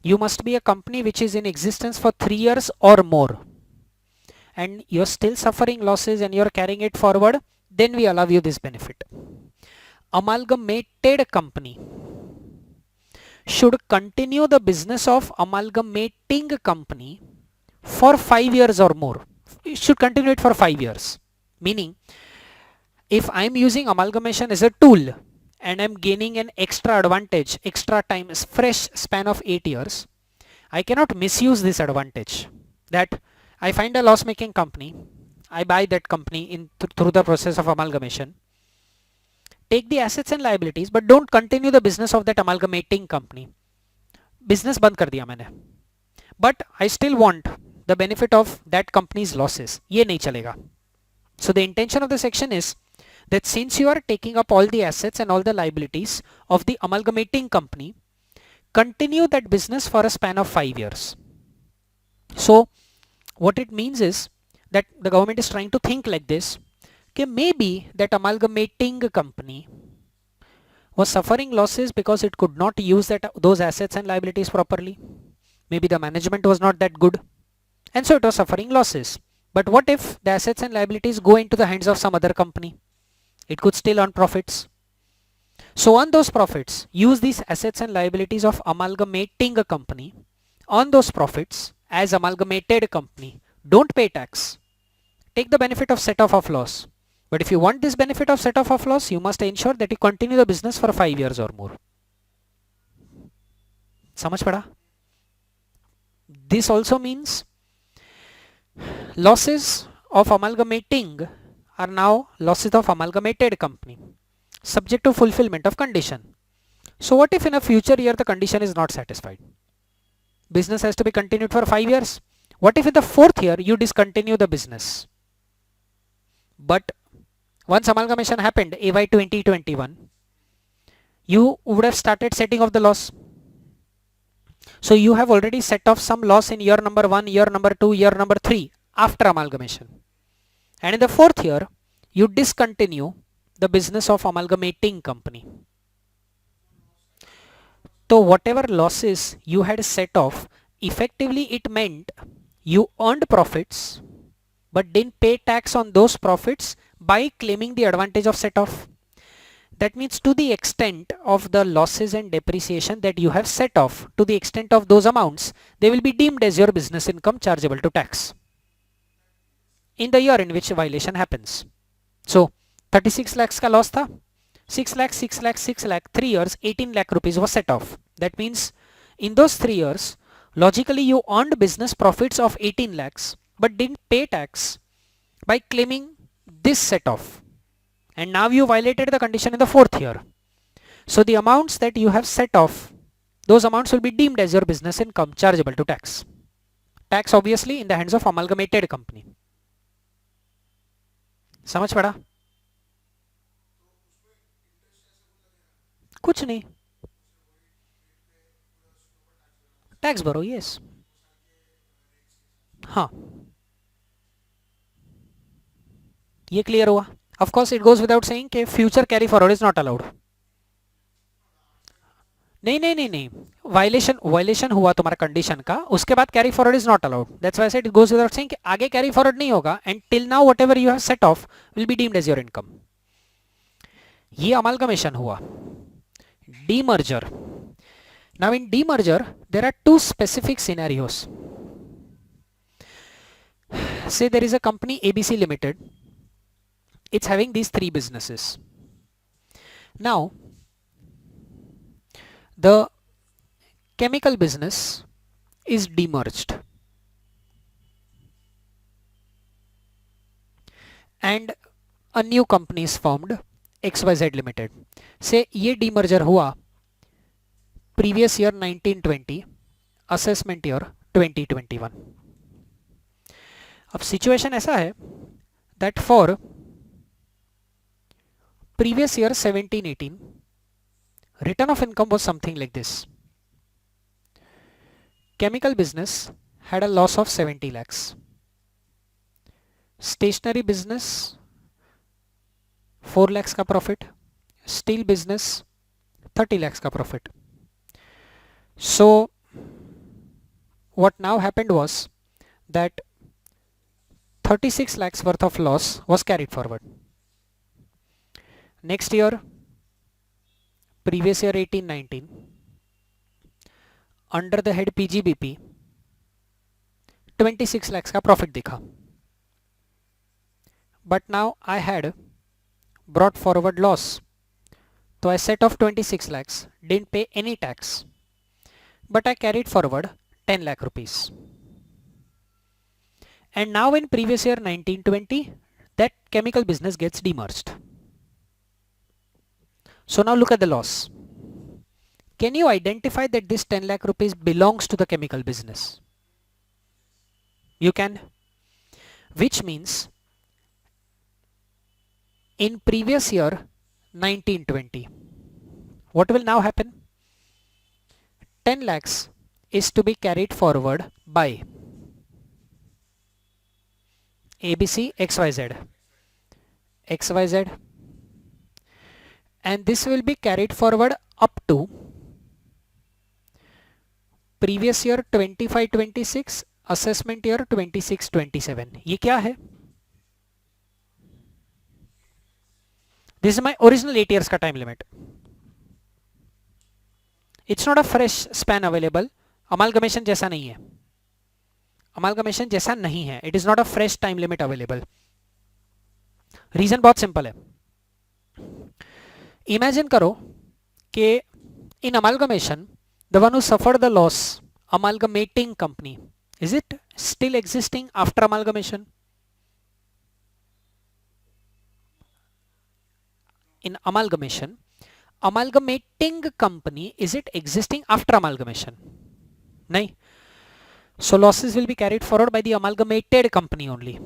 You must be a company which is in existence for 3 years or more, and you're still suffering losses and you're carrying it forward, then we allow you this benefit. Amalgamated company should continue the business of amalgamating company for 5 years or more. It should continue it for 5 years. Meaning, if I'm using amalgamation as a tool and I'm gaining an extra advantage, extra time, fresh span of 8 years, I cannot misuse this advantage. That I find a loss-making company, I buy that company through the process of amalgamation, take the assets and liabilities, but don't continue the business of that amalgamating company. Business बंद कर दिया मैंने, but I still want the benefit of that company's losses. ये नहीं चलेगा. So the intention of the section is that since you are taking up all the assets and all the liabilities of the amalgamating company, continue that business for a span of 5 years. So what it means is that the government is trying to think like this, okay, maybe that amalgamating company was suffering losses because it could not use those assets and liabilities properly. Maybe the management was not that good, and so it was suffering losses. But what if the assets and liabilities go into the hands of some other company? It could still earn profits. So on those profits, use these assets and liabilities of amalgamating a company. On those profits, as amalgamated company, don't pay tax. Take the benefit of set-off of loss. But if you want this benefit of set-off of loss, you must ensure that you continue the business for 5 years or more. समझ पड़ा? This also means losses of amalgamating are now losses of amalgamated company, subject to fulfillment of condition. So what if in a future year the condition is not satisfied? Business has to be continued for 5 years. What if in the 4th year you discontinue the business? But once amalgamation happened, AY 2021, you would have started setting off the loss. So you have already set off some loss in year number 1, year number 2, year number 3 after amalgamation. And in the 4th year, you discontinue the business of amalgamating company. So whatever losses you had set off, effectively it meant you earned profits but didn't pay tax on those profits by claiming the advantage of set off. That means to the extent of the losses and depreciation that you have set off, to the extent of those amounts, they will be deemed as your business income chargeable to tax in the year in which violation happens. So 36 lakhs ka loss tha, 6 lakh, 6 lakh, 6 lakh, 3 years, 18 lakh rupees was set off. That means in those 3 years, logically you earned business profits of 18 lakhs but didn't pay tax by claiming this set off. And now you violated the condition in the 4th year. So the amounts that you have set off, those amounts will be deemed as your business income chargeable to tax. Tax obviously in the hands of amalgamated company. समझ पड़ा? कुछ नहीं. Tax भरो, yes. हाँ, ये clear हुआ. Of course it goes without saying कि future carry forward is not allowed. नहीं, वायलेशन हुआ तुम्हारा कंडीशन का, उसके बाद carry forward is not allowed. That's why I said it goes without saying कि आगे कैरी फॉरवर्ड नहीं होगा, and till now whatever you have set off will be deemed as your income. ये अमालगमेशन हुआ. Demerger. Now in demerger there are two specific scenarios. Say there is a company ABC Limited. It's having these 3 businesses. Now the chemical business is demerged. and a new company is formed, XYZ Limited. से ये demerger हुआ previous year 1920, assessment year 2021. अब situation ऐसा है that for previous year 1718, return of income was something like this. Chemical business had a loss of 70 lakhs. Stationery business 4 lakhs का profit. Steel business 30 lakhs का profit. So what now happened was that 36 lakhs worth of loss was carried forward. Next year, previous year 1819, under the head PGBP 26 lakhs का profit दिखा. But now I had brought forward loss. So I set off 26 lakhs, didn't pay any tax. But I carried forward 10 lakh rupees. And now in previous year 1920, that chemical business gets demerged. So now look at the loss. Can you identify that this 10 lakh rupees belongs to the chemical business? You can. Which means in previous year 1920, what will now happen? 10 lakhs is to be carried forward by ABC XYZ, and this will be carried forward up to previous year 25-26, assessment year 26-27. ये क्या है? This is my original 8 years का time limit. It's not a fresh span available. Amalgamation जैसा नहीं है. Amalgamation जैसा नहीं है. It is not a fresh time limit available. Reason बहुत simple है. Imagine करो कि in amalgamation, the one who suffered the loss, amalgamating company, is it still existing after amalgamation? In amalgamation, amalgamating company, is it existing after amalgamation? Nahin. So losses will be carried forward by the amalgamated company only.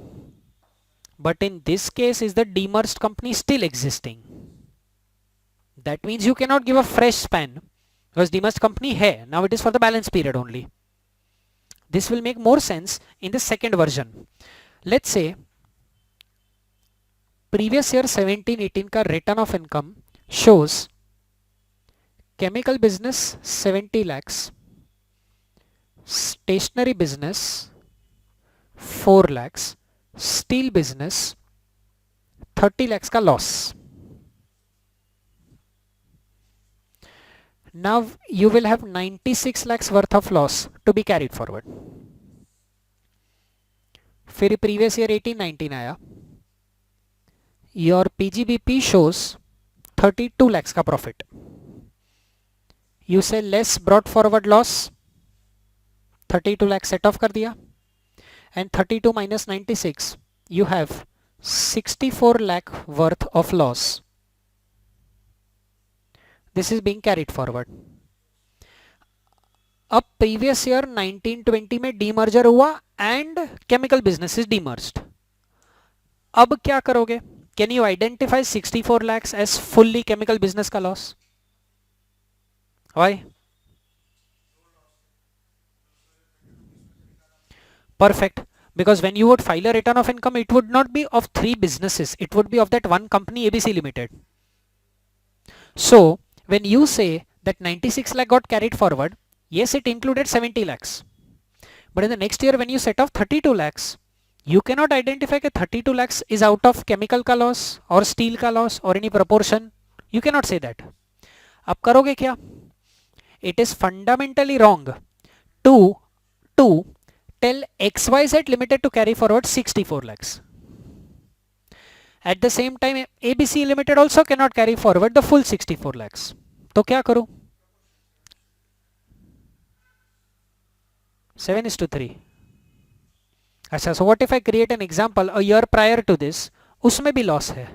But in this case, is the demerged company still existing? That means you cannot give a fresh span because demerged company hai. Now it is for the balance period only. This will make more sense in the second version. Let's say previous year 1718 का return of income shows chemical business 70 lakhs, stationery business 4 lakhs, steel business 30 lakhs का loss. Now you will have 96 lakhs worth of loss to be carried forward. फिर previous year 1819 आया. Your PGBP shows 32 lakhs का profit. You say less brought forward loss, 32 lakhs set off कर दिया, and 32 minus 96, you have 64 lakh worth of loss. This is being carried forward. अब previous year 1920 में demerger हुआ and chemical business is demerged. अब क्या करोगे? Can you identify 64 lakhs as fully chemical business का loss? Why? Perfect. Because when you would file a return of income, it would not be of 3 businesses. It would be of that one company ABC Limited. So when you say that 96 lakh got carried forward, yes, it included 70 lakhs. But in the next year when you set off 32 lakhs, you cannot identify that 32 lakhs is out of chemical का loss or steel का loss or any proportion. You cannot say that. अब करोगे क्या? It is fundamentally wrong to tell XYZ Limited to carry forward 64 lakhs. At the same time, ABC Limited also cannot carry forward the full 64 lakhs. तो क्या करूं? 7:3. अच्छा, so what if I create an example a year prior to this उसमें भी loss है।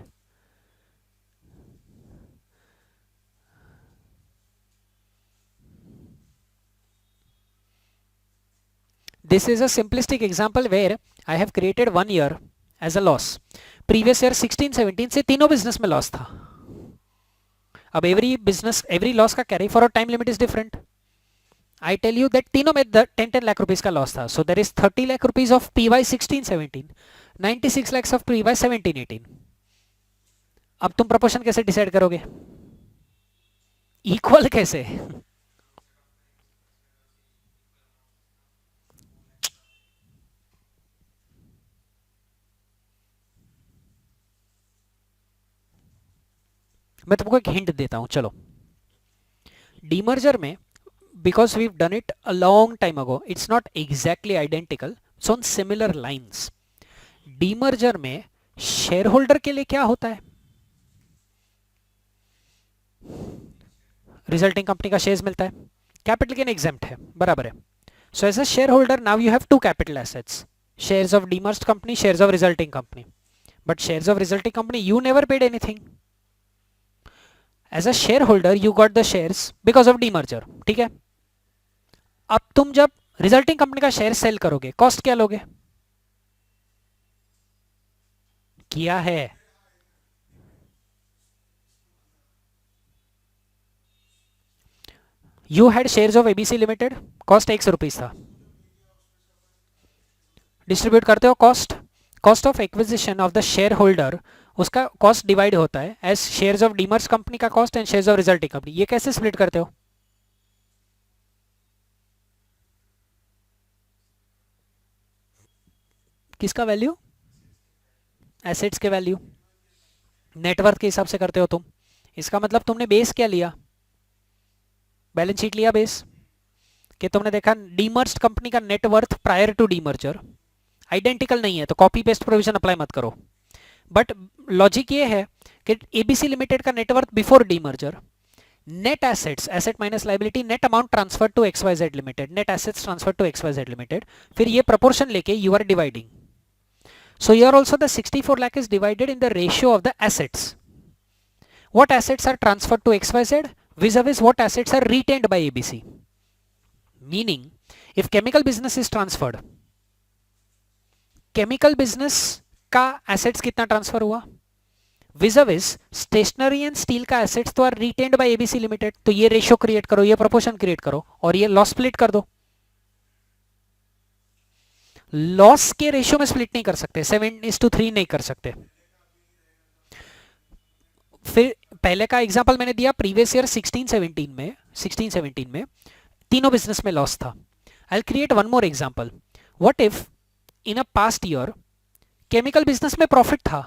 This is a simplistic example where I have created 1 year as a loss. Previous year 16-17 से तीनों business में लॉस था. अब every loss का carry forward time limit is different. I tell you that तीनों में 10 lakh rupees का loss था. So there is 30 lakh rupees of PY 16-17, 96 lakhs of PY 17-18. अब तुम proportion कैसे डिसाइड करोगे? इक्वल कैसे? मैं तुमको एक हिंट देता हूं, चलो. डीमर्जर में, because we've done it a long time ago, it's not exactly identical, so on similar lines. Demerger में शेयर होल्डर के लिए क्या होता है? रिजल्टिंग कंपनी का शेयर्स मिलता है, कैपिटल गेन एग्जेम्प्ट है, बराबर है. So as a share holder now you have two capital assets, shares of demerged company, shares of resulting company. But shares of resulting company you never paid anything. As a share holder you got the shares because of demerger, ठीक है. अब तुम जब resulting company का share sale करोगे, cost क्या लोगे? किया है. You had shares of ABC limited, cost 100 rupees था. डिस्ट्रीब्यूट करते हो cost, cost of acquisition of the share holder, उसका कॉस्ट डिवाइड होता है as shares of demerge company का cost and shares of resulting company. ये कैसे स्प्लिट करते हो? किसका वैल्यू? एसेट्स के वैल्यू, नेटवर्थ के हिसाब से करते हो तुम. इसका मतलब तुमने बेस क्या लिया? बैलेंस शीट लिया बेस, कि तुमने देखा डीमर्ज्ड कंपनी का net worth prior to demerger identical नहीं है, तो कॉपी पेस्ट प्रोविजन अप्लाई मत करो. बट लॉजिक ये है कि एबीसी लिमिटेड का net worth before demerger, net assets, asset minus liability, net amount transfer to XYZ limited, net assets transfer to XYZ limited, फिर ये प्रोपोर्शन लेके you are dividing. So here also the 64 lakh is divided in the ratio of the assets. What assets are transferred to XYZ vis-a-vis what assets are retained by ABC. Meaning, if chemical business is transferred, chemical business का assets कितना transfer हुआ? vis-a-vis stationery and steel का assets तो are retained by ABC Limited. तो ये ratio create करो, ये proportion create करो और ये loss split कर दो. लॉस के रेशियो में स्प्लिट नहीं कर सकते, 7:3 नहीं कर सकते. फिर पहले का एग्जांपल मैंने दिया, प्रीवियस ईयर 16-17 में तीनों बिजनेस में लॉस था. I will create one more example. What if in a past year chemical business में प्रॉफिट था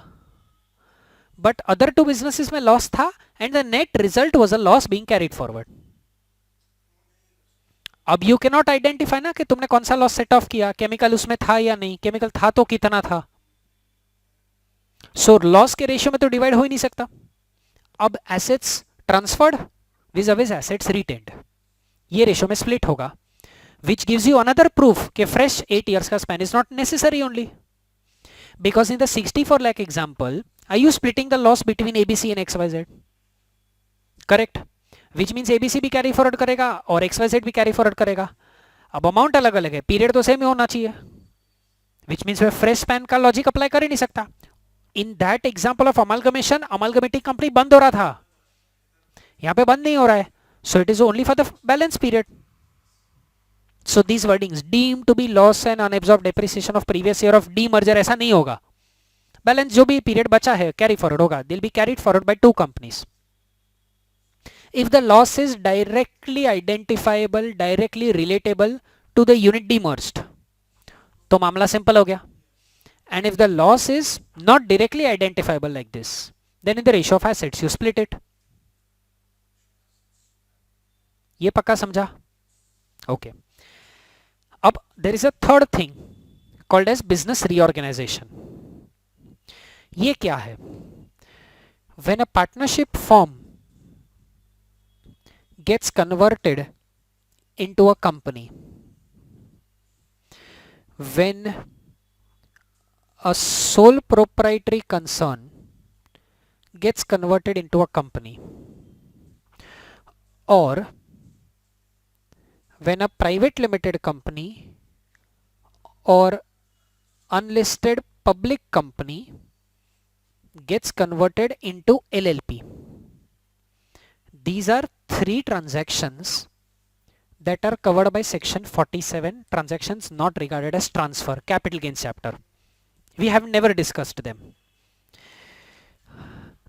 बट अदर टू बिजनेसेस में लॉस था and the net result was a loss being carried forward. अब you can not identify ना कि तुमने कौन सा लॉस सेट ऑफ किया, केमिकल उसमें था या नहीं, केमिकल था तो कितना था. सो लॉस के रेशियो में तो डिवाइड हो ही नहीं सकता. अब एसेट्स ट्रांसफर्ड विज़-अविज़ एसेट्स रिटेन्ड, ये रेशियो में स्प्लिट होगा, which gives you another proof कि fresh 8 years का span is not necessary only. Because in the 64 lakh example, are you splitting the loss between ABC and XYZ? Correct. Which means ABC भी carry forward करेगा और XYZ भी carry forward करेगा. अब amount अलग अलग है, पीरियड तो सेम ही होना चाहिए. Which means मैं फ्रेश स्पैन का लॉजिक अप्लाई कर ही नहीं सकता. In that example of amalgamation, amalgamating company बंद हो रहा था, यहां पे बंद नहीं हो रहा है. So it is only for the balance period. So these wordings deemed to be loss and unabsorbed depreciation of previous year of demerger, ऐसा नहीं होगा. बैलेंस जो भी पीरियड बचा है कैरी फॉरवर्ड होगा. दिल be carried forward by two companies. If the loss is directly identifiable, directly relatable to the unit demerged, तो मामला सिंपल हो गया. And if the loss is not directly identifiable like this, then in the ratio of assets you split it. ये पक्का समझा? Okay. अब there is a third thing called as business reorganization. ये क्या है? When a partnership firm gets converted into a company, when a sole proprietary concern gets converted into a company, or when a private limited company or unlisted public company gets converted into LLP. These are three transactions that are covered by section 47, transactions not regarded as transfer, capital gains chapter. We have never discussed them.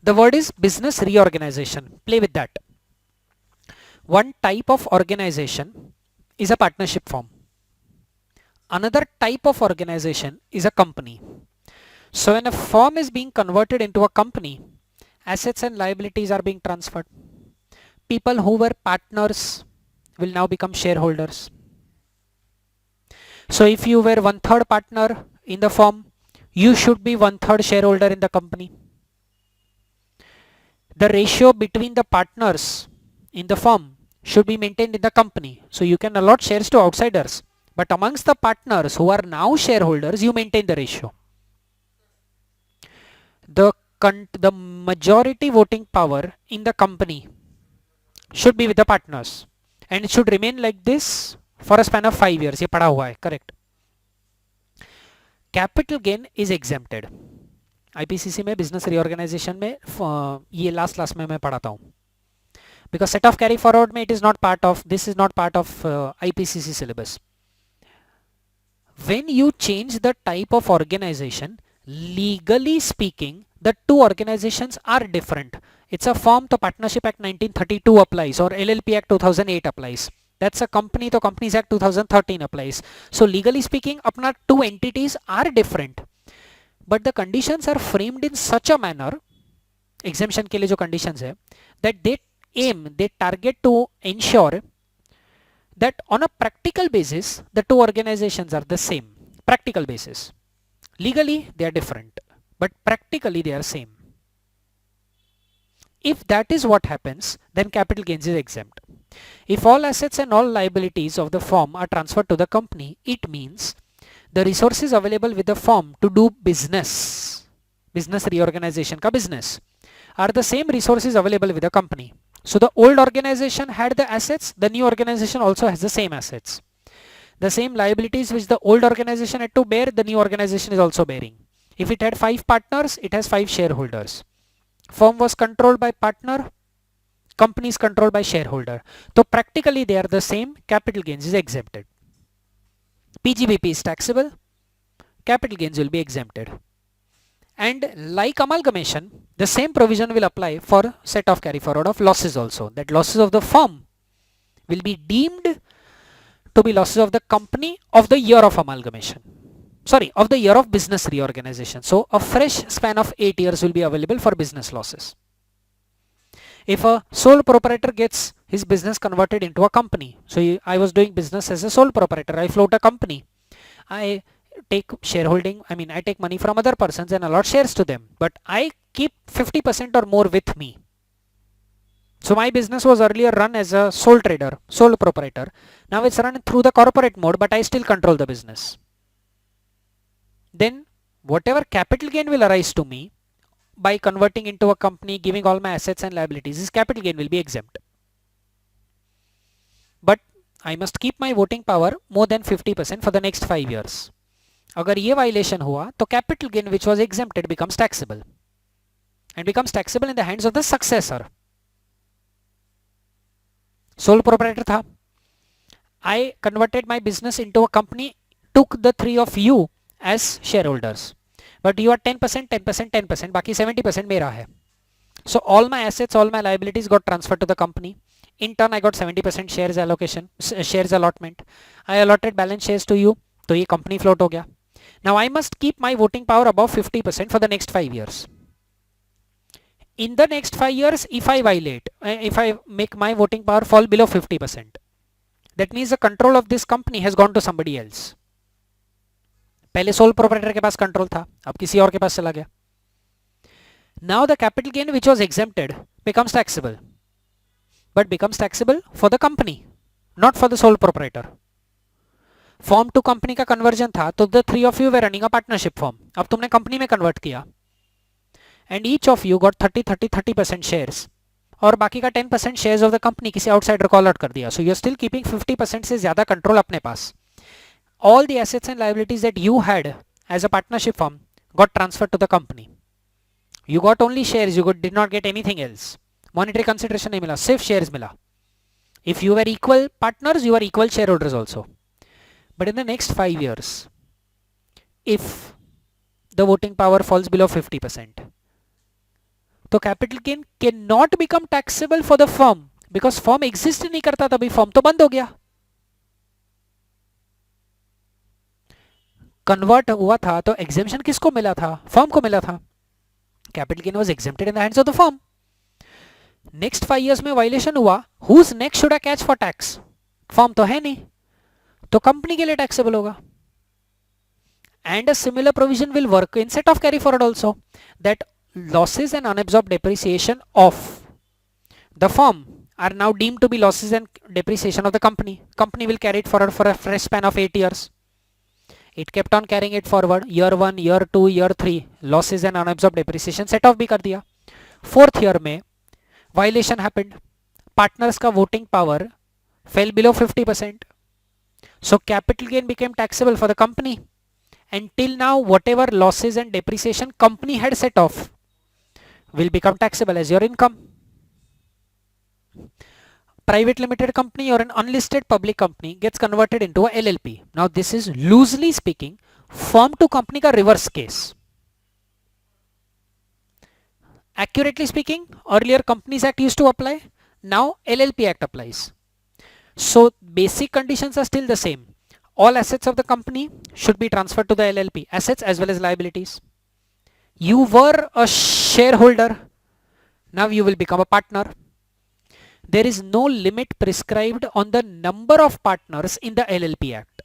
The word is business reorganization. Play with that. One type of organization is a partnership firm. Another type of organization is a company. So when a firm is being converted into a company, assets and liabilities are being transferred. People who were partners will now become shareholders. So if you were 1/3 partner in the firm, you should be 1/3 shareholder in the company. The ratio between the partners in the firm should be maintained in the company. So you can allot shares to outsiders, but amongst the partners who are now shareholders, you maintain the ratio. The majority voting power in the company should be with the partners, and it should remain like this for a span of 5 years. ये पढ़ा हुआ है, correct. Capital gain is exempted. IPCC में business reorganization में ये last class में मैं पढ़ाता हूँ. Because set of carry forward में it is not part of, this is not part of IPCC syllabus. When you change the type of organization, legally speaking, the two organizations are different. It's a firm, तो Partnership Act 1932 applies, or LLP Act 2008 applies. That's a company, तो Companies Act 2013 applies. So legally speaking, अपना two entities are different, but the conditions are framed in such a manner, exemption के लिए जो conditions है, that they target to ensure that on a practical basis, the two organizations are the same. Practical basis. Legally, they are different, but practically they are same. If that is what happens, then capital gains is exempt. If all assets and all liabilities of the firm are transferred to the company, it means the resources available with the firm to do business reorganization ka business, are the same resources available with the company. So the old organization had the assets, the new organization also has the same assets. The same liabilities which the old organization had to bear, the new organization is also bearing. If it had 5 partners, it has 5 shareholders. Firm was controlled by partner, company is controlled by shareholder. So practically they are the same, capital gains is exempted. PGBP is taxable, capital gains will be exempted. And like amalgamation, the same provision will apply for set of carry forward of losses also. That losses of the firm will be deemed to be losses of the company of the year of amalgamation. Sorry, of the year of business reorganization. So a fresh span of 8 years will be available for business losses. If a sole proprietor gets his business converted into a company, so I was doing business as a sole proprietor, I float a company, I take shareholding, I take money from other persons and allot shares to them, but I keep 50% or more with me. So my business was earlier run as a sole trader, sole proprietor. Now it's run through the corporate mode, but I still control the business. Then whatever capital gain will arise to me by converting into a company, giving all my assets and liabilities, this capital gain will be exempt. But I must keep my voting power more than 50% for the next 5 years. अगर ये violation हुआ तो capital gain which was exempted becomes taxable, and becomes taxable in the hands of the successor. Sole proprietor था, I converted my business into a company, took the 3 of you as shareholders, but you are 10%, 10%, 10%, बाकी 70% मेरा है. So all my assets, all my liabilities got transferred to the company. In turn I got 70% shares allocation, shares allotment. I allotted balance shares to you, तो ये company float हो गया. Now I must keep my voting power above 50% for the next 5 years. In the next 5 years, if I violate, if I make my voting power fall below 50%, that means the control of this company has gone to somebody else. पहले sole proprietor के पास control था, अब किसी और के पास चला गया. Now the capital gain which was exempted becomes taxable, but becomes taxable for the company, not for the sole proprietor. Firm to company का कन्वर्जन था, तो the three of you were running a partnership firm. अब तुमने company में convert किया and each of you got 30% shares, और बाकी का 10% शेयर्स ऑफ द कंपनी किसी आउटसाइडर को अलॉट कर दिया. So you are still keeping 50% से ज्यादा कंट्रोल अपने पास. All the assets and liabilities that you had as a partnership firm got transferred to the company. You got only shares, did not get anything else. Monetary consideration नहीं मिला, सिर्फ shares मिला. If you were equal partners, you are equal shareholders also. But in the next 5 years, if the voting power falls below 50%, तो capital gain cannot become taxable for the firm because firm exist नहीं करता, तभी firm तो बंद हो गया. Convert हुआ था तो एग्जेम्पशन किसको मिला था? फर्म को मिला था. Capital gain was exempted in the hands of the firm. Next 5 years में वायलेशन हुआ, whose next should I catch for tax? Firm तो है नहीं, तो कंपनी के लिए टैक्सेबल होगा. And a similar provision will work in set off carry forward also, that losses and unabsorbed depreciation of the firm are now deemed to be losses and depreciation of the company. Company will carry it forward for a fresh span of 8 years. It kept on carrying it forward. Year 1, year 2, year 3, losses and unabsorbed depreciation set off भी कर दिया. 4th year में violation happened. Partners का voting power fell below 50%. So capital gain became taxable for the company. Until now, whatever losses and depreciation company had set off will become taxable as your income. Private limited company or an unlisted public company gets converted into a LLP. Now this is loosely speaking firm to company का reverse case. Accurately speaking, earlier Companies Act used to apply, now LLP Act applies. So basic conditions are still the same. All assets of the company should be transferred to the LLP, assets as well as liabilities. You were a shareholder, now you will become a partner. There is no limit prescribed on the number of partners in the LLP Act.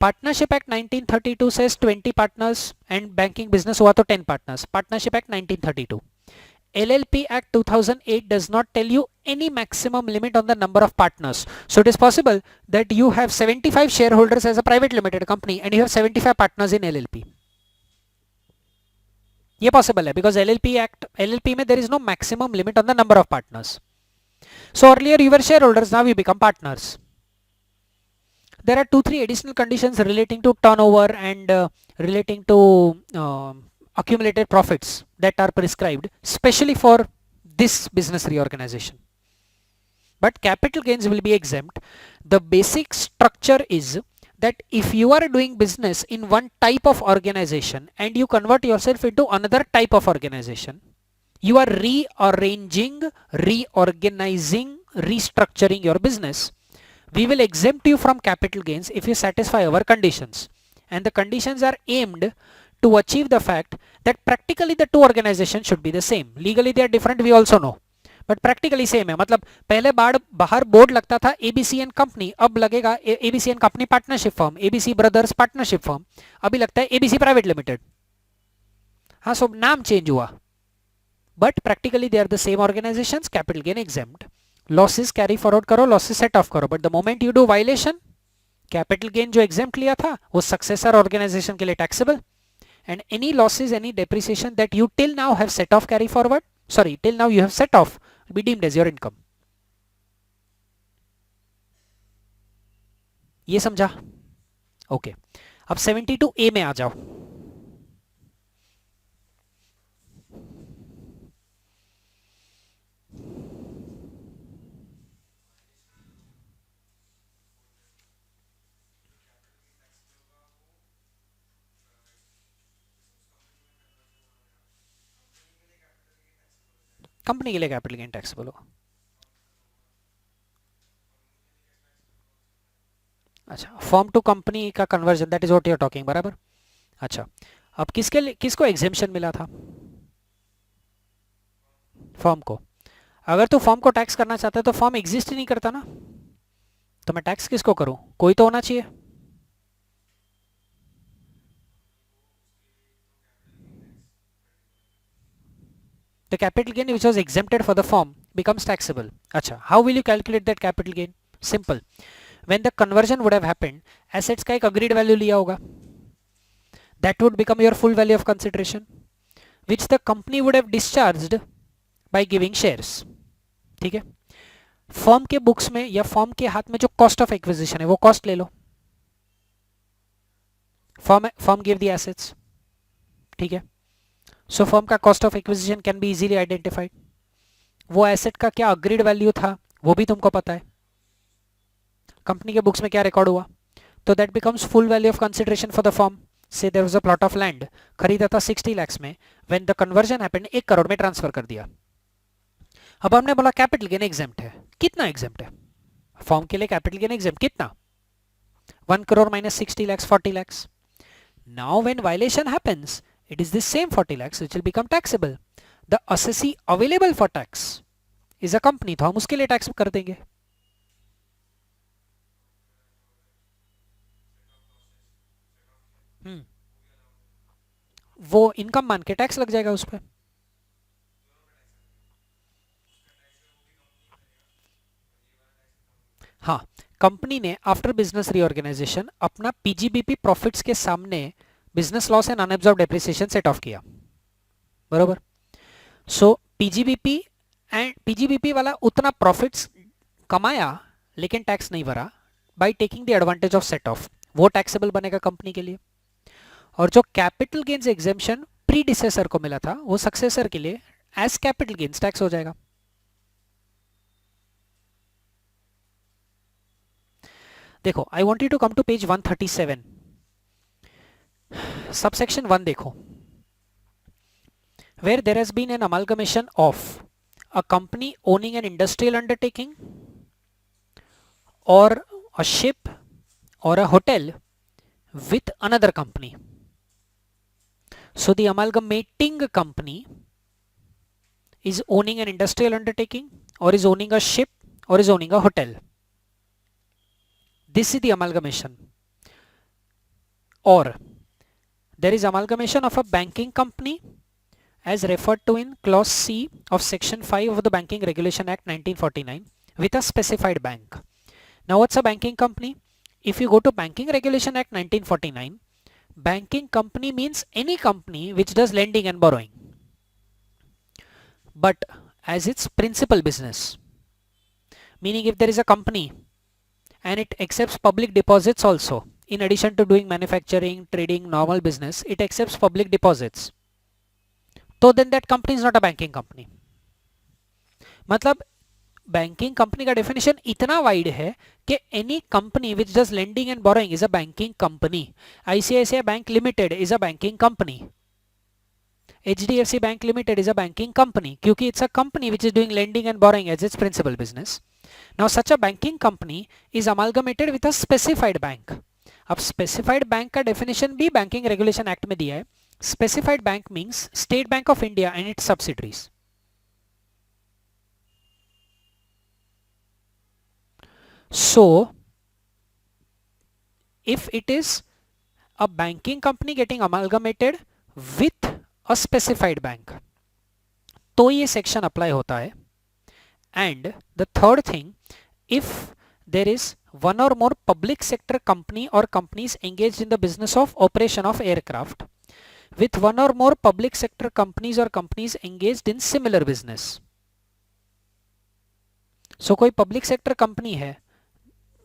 Partnership Act 1932 says 20 partners and banking business हुआ तो 10 partners. Partnership Act 1932. LLP Act 2008 does not tell you any maximum limit on the number of partners. So it is possible that you have 75 shareholders as a private limited company and you have 75 partners in LLP. ये possible है because LLP में there is no maximum limit on the number of partners. So earlier you were shareholders, now you become partners. There are 2-3 additional conditions relating to turnover and relating to accumulated profits that are prescribed specially for this business reorganization. But capital gains will be exempt. The basic structure is that if you are doing business in one type of organization and you convert yourself into another type of organization, you are rearranging, reorganizing, restructuring your business. We will exempt you from capital gains if you satisfy our conditions. And the conditions are aimed to achieve the fact that practically the two organizations should be the same. Legally they are different, we also know. But practically same है. मतलब पहले बाहर board लगता था ABC and company, अब लगेगा ABC and company partnership firm, ABC brothers partnership firm, अभी लगता है ABC प्राइवेट लिमिटेड. हाँ, सो नाम चेंज हुआ. But practically they are the same organizations. Capital gain exempt. Losses carry forward करो, losses set off करो. But the moment you do violation, capital gain जो exempt लिया था वो successor organization के लिए taxable. And any losses, any depreciation that you till now have set off carry forward, sorry, till now you have set off, will be deemed as your income. ये समझा? Okay. अब 72A में आ जाओ. Company के लिए capital gain taxable होगा. अच्छा, firm to company का conversion, that is what you are talking, बराबर. अच्छा, अब किसको एग्जेम्पशन मिला था? फॉर्म को. अगर तो फॉर्म को टैक्स करना चाहता है तो फॉर्म एग्जिस्ट ही नहीं करता ना, तो मैं टैक्स किसको करूं? कोई तो होना चाहिए. The capital gain which was exempted for the firm becomes taxable. Acha, how will you calculate that capital gain? Simple. when the conversion would have happened, assets का एक agreed value लिया होगा, that would become your full value of consideration, which the company would have discharged by giving shares. ठीक है, form के books में या form के हाथ में जो कॉस्ट ऑफ एक्विजिशन है वो कॉस्ट ले लो, फॉर्म गिव द एसेट्स, ठीक है. सो फॉर्म का cost of acquisition can be easily identified. वो एसेट का क्या अग्रीड वैल्यू था वो भी तुमको पता है, कंपनी के बुक्स में क्या रिकॉर्ड हुआ, तो that becomes full value of consideration for the form. Say there was a plot of land, खरीदा था 60 lakhs में, when the conversion happened 1 crore में ट्रांसफर कर दिया. अब हमने बोला कैपिटल गेन एग्जेम्प्ट है, कितना एग्जेम्प्ट है फॉर्म के लिए? कैपिटल गेन एग्जेम्प्ट कितना? 1 crore minus 60 lakhs, 40 lakhs. Now when violation happens, it is the same 40 lakhs which will become taxable. The assessee available for tax is a company, तो हम उसके लिए टैक्स कर देंगे. वो इनकम मान के टैक्स लग जाएगा उस पर. हाँ, कंपनी ने आफ्टर बिजनेस रीऑर्गेनाइजेशन अपना पीजीबीपी प्रॉफिट्स के सामने business loss and unabsorbed depreciation set off किया, बरोबर. सो पीजीबीपी वाला उतना प्रॉफिट्स कमाया लेकिन टैक्स नहीं भरा, by taking the advantage of set of, वो टैक्सेबल बनेगा कंपनी के लिए. और जो कैपिटल गेन्स एग्जेम्पशन प्रीडिसेसर को मिला था वो सक्सेसर के लिए एज कैपिटल गेन्स टैक्स हो जाएगा. देखो, I want you to come to page 137, subsection 1 देखो. Where there has been an amalgamation of a company owning an industrial undertaking or a ship or a hotel with another company. So the amalgamating company is owning an industrial undertaking or is owning a ship or is owning a hotel. This is the amalgamation. Or there is amalgamation of a banking company as referred to in clause C of section 5 of the Banking Regulation Act 1949 with a specified bank. Now what's a banking company? If you go to Banking Regulation Act 1949, banking company means any company which does lending and borrowing, but as its principal business, meaning if there is a company and it accepts public deposits also, in addition to doing manufacturing, trading, normal business, it accepts public deposits, तो then that company is not a banking company. मतलब banking company का definition इतना wide है कि any company which does lending and borrowing is a banking company. ICICI bank limited is a banking company, HDFC bank limited is a banking company, क्योंकि it's a company which is doing lending and borrowing as its principal business. Now such a banking company is amalgamated with a specified bank. अब specified bank का definition भी banking regulation act में दिया है. Specified bank means State Bank of India and its subsidiaries. So, if it is a banking company getting amalgamated with a specified bank, तो ये section apply होता है. And the third thing, if there is one or more public sector company or companies engaged in the business of operation of aircraft, with one or more public sector companies or companies engaged in similar business. So कोई public sector company है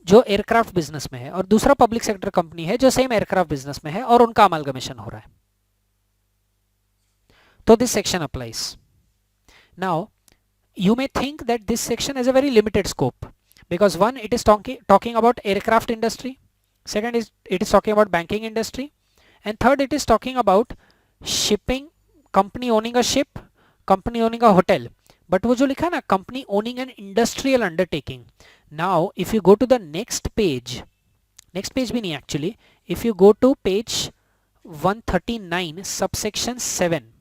जो aircraft business में है और दूसरा public sector company है जो same aircraft business में है और उनका अमालगमेशन हो रहा है, तो this section applies. Now you may think that this section has a very limited scope because one, it is talking about aircraft industry, second is it is talking about banking industry, and third it is talking about shipping, company owning a ship, company owning a hotel. But वो जो लिखा ना company owning an industrial undertaking. Now if you go to the next page भी नहीं actually, if you go to page 139 subsection 7,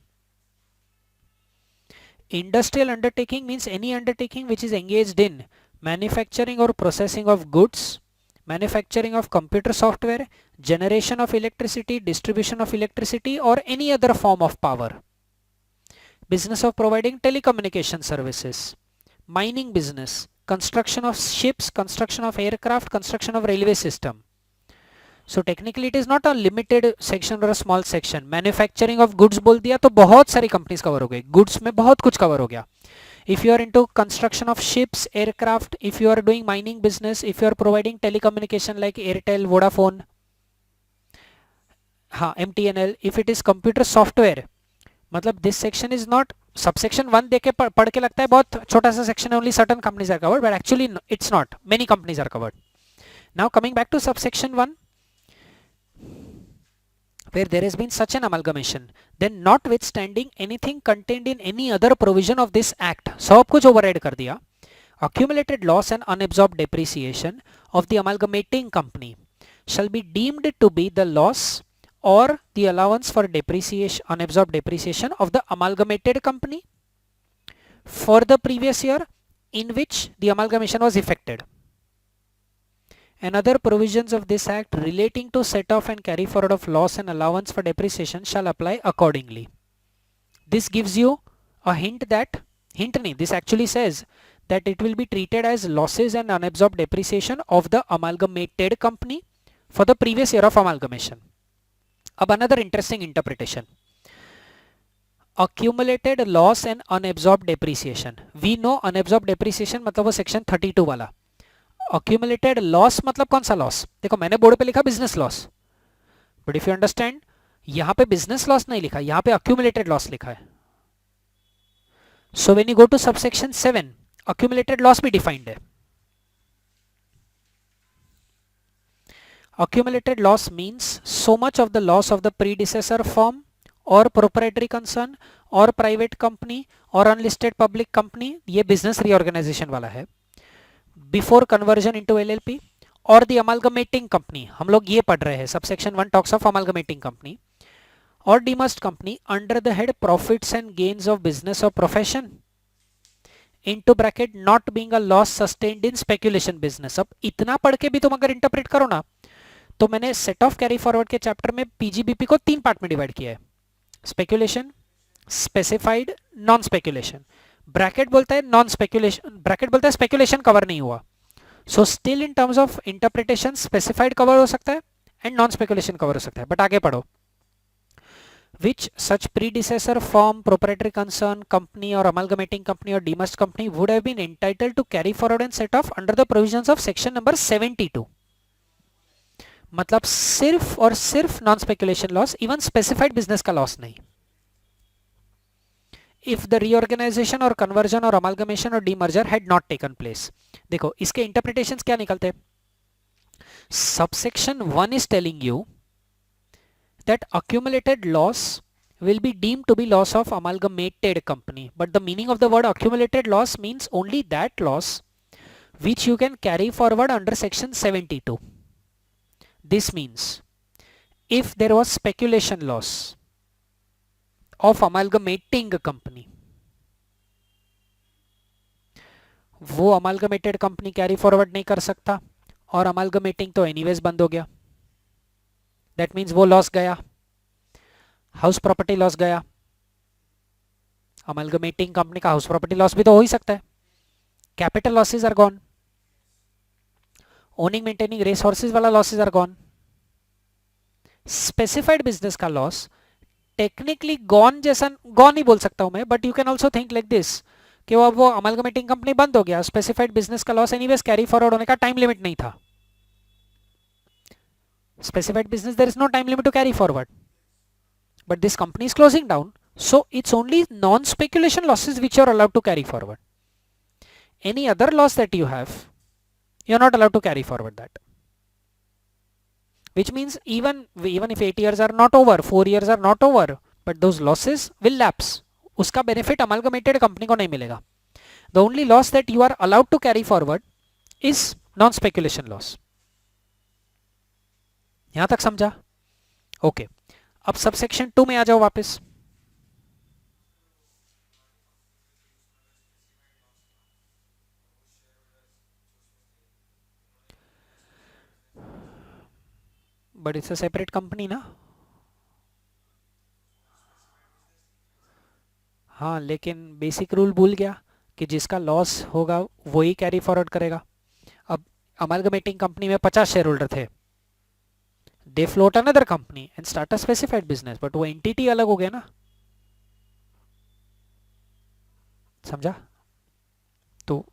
industrial undertaking means any undertaking which is engaged in manufacturing or processing of goods, manufacturing of computer software, generation of electricity, distribution of electricity or any other form of power, business of providing telecommunication services, mining business, construction of ships, construction of aircraft, construction of railway system. So technically it is not a limited section or a small section. Manufacturing of goods बोल दिया तो बहुत सारी companies cover हो गई. Goods में बहुत कुछ cover हो गया. If you are into construction of ships, aircraft, if you are doing mining business, if you are providing telecommunication like Airtel, Vodafone, हाँ MTNL, if it is computer software, मतलब this section is not subsection 1 देख के पढ़ के लगता है बहुत छोटा सा section है, only certain companies are covered, but actually it's not. Many companies are covered. Now coming back to subsection 1, where there has been such an amalgamation, then notwithstanding anything contained in any other provision of this act, सब कुछ override कर दिया, accumulated loss and unabsorbed depreciation of the amalgamating company shall be deemed to be the loss or the allowance for depreciation, unabsorbed depreciation of the amalgamated company for the previous year in which the amalgamation was effected. And other provisions of this act relating to set off and carry forward of loss and allowance for depreciation shall apply accordingly. This gives you a hint that, this actually says that it will be treated as losses and unabsorbed depreciation of the amalgamated company for the previous year of amalgamation. अब another interesting interpretation. Accumulated loss and unabsorbed depreciation. We know unabsorbed depreciation मतलब वो section 32 वाला. Accumulated loss मतलब कौन सा loss? देखो मैंने board पे लिखा business loss, but if you understand यहाँ पे business loss नहीं लिखा, यहाँ पे accumulated loss लिखा है. So when you go to subsection 7, accumulated loss भी defined है. Accumulated loss means so much of the loss of the predecessor firm or proprietary concern or private company or unlisted public company, ये business reorganization वाला है, before conversion into LLP, or the amalgamating company, हम लोग ये पढ़ रहे हैं, subsection 1 talks of amalgamating company, or demerged company under the head profits and gains of business or profession, into bracket not being a loss sustained in speculation business. अब इतना पढ़ के भी तुम अगर इंटरप्रेट करो ना, तो मैंने सेट ऑफ कैरी फॉरवर्ड के चैप्टर में पीजीबीपी को 3 पार्ट में डिवाइड किया है. Speculation, specified, non speculation. Bracket बोलता है नॉन स्पेकुलेशन, ब्रैकेट बोलता है स्पेकुलेशन कवर नहीं हुआ. So still in terms of interpretation specified cover हो सकता है एंड नॉन स्पेकुलेशन कवर हो सकता है. बट आगे पढ़ो. Which such predecessor firm, proprietary concern, company or amalgamating company or demerged company would have been entitled to carry forward and set off under the provisions of section number 72. मतलब सिर्फ और सिर्फ non speculation loss, even specified business का loss नहीं. If the reorganisation और conversion और amalgamation और demerger had not taken place. देखो इसके इंटरप्रिटेशंस क्या निकलते हैं. Subsection 1 is telling you that accumulated loss will be deemed to be loss of amalgamated company, but the meaning of the word accumulated loss means only that loss which you can carry forward under section 72. This means if there was speculation loss of amalgamating a company, वो amalgamated company carry forward नहीं कर सकता और amalgamating तो anyways बंद हो गया. That means वो लॉस गया. हाउस प्रॉपर्टी लॉस गया. अमलगमेटिंग कंपनी का हाउस प्रॉपर्टी लॉस भी तो हो ही सकता है. Capital losses are gone. Owning maintaining race horses वाला losses are gone. Specified business का लॉस टेक्निकली गॉन जैसा गॉन ही बोल सकता हूं मैं, but you can also think like this कि वो अमलगमेटिंग कंपनी बंद हो गया. स्पेसिफाइड बिजनेस का लॉस एनीवेज कैरी फॉरवर्ड होने का टाइम लिमिट नहीं था. Specified business, there is no time limit to carry forward, but this company is closing down, so it's only non-speculation losses which you are allowed to carry forward. Any other loss that you have, you are not allowed to carry forward that, which means even if 8 years are not over, 4 years are not over, but those losses will lapse. उसका benefit amalgamated company को नहीं मिलेगा. The only loss that you are allowed to carry forward is non-speculation loss. यहां तक समझा? Okay. अब subsection 2 में आ जाओ वापस. But it's a separate company ना. हाँ लेकिन बेसिक रूल भूल गया. कि जिसका लॉस होगा वही कैरी फॉरवर्ड करेगा। अब अमालगमेटिंग कंपनी में 50 शेयर होल्डर थे, दे float another company and start a specified business, but वो एंटिटी अलग हो गया ना, समझा? तो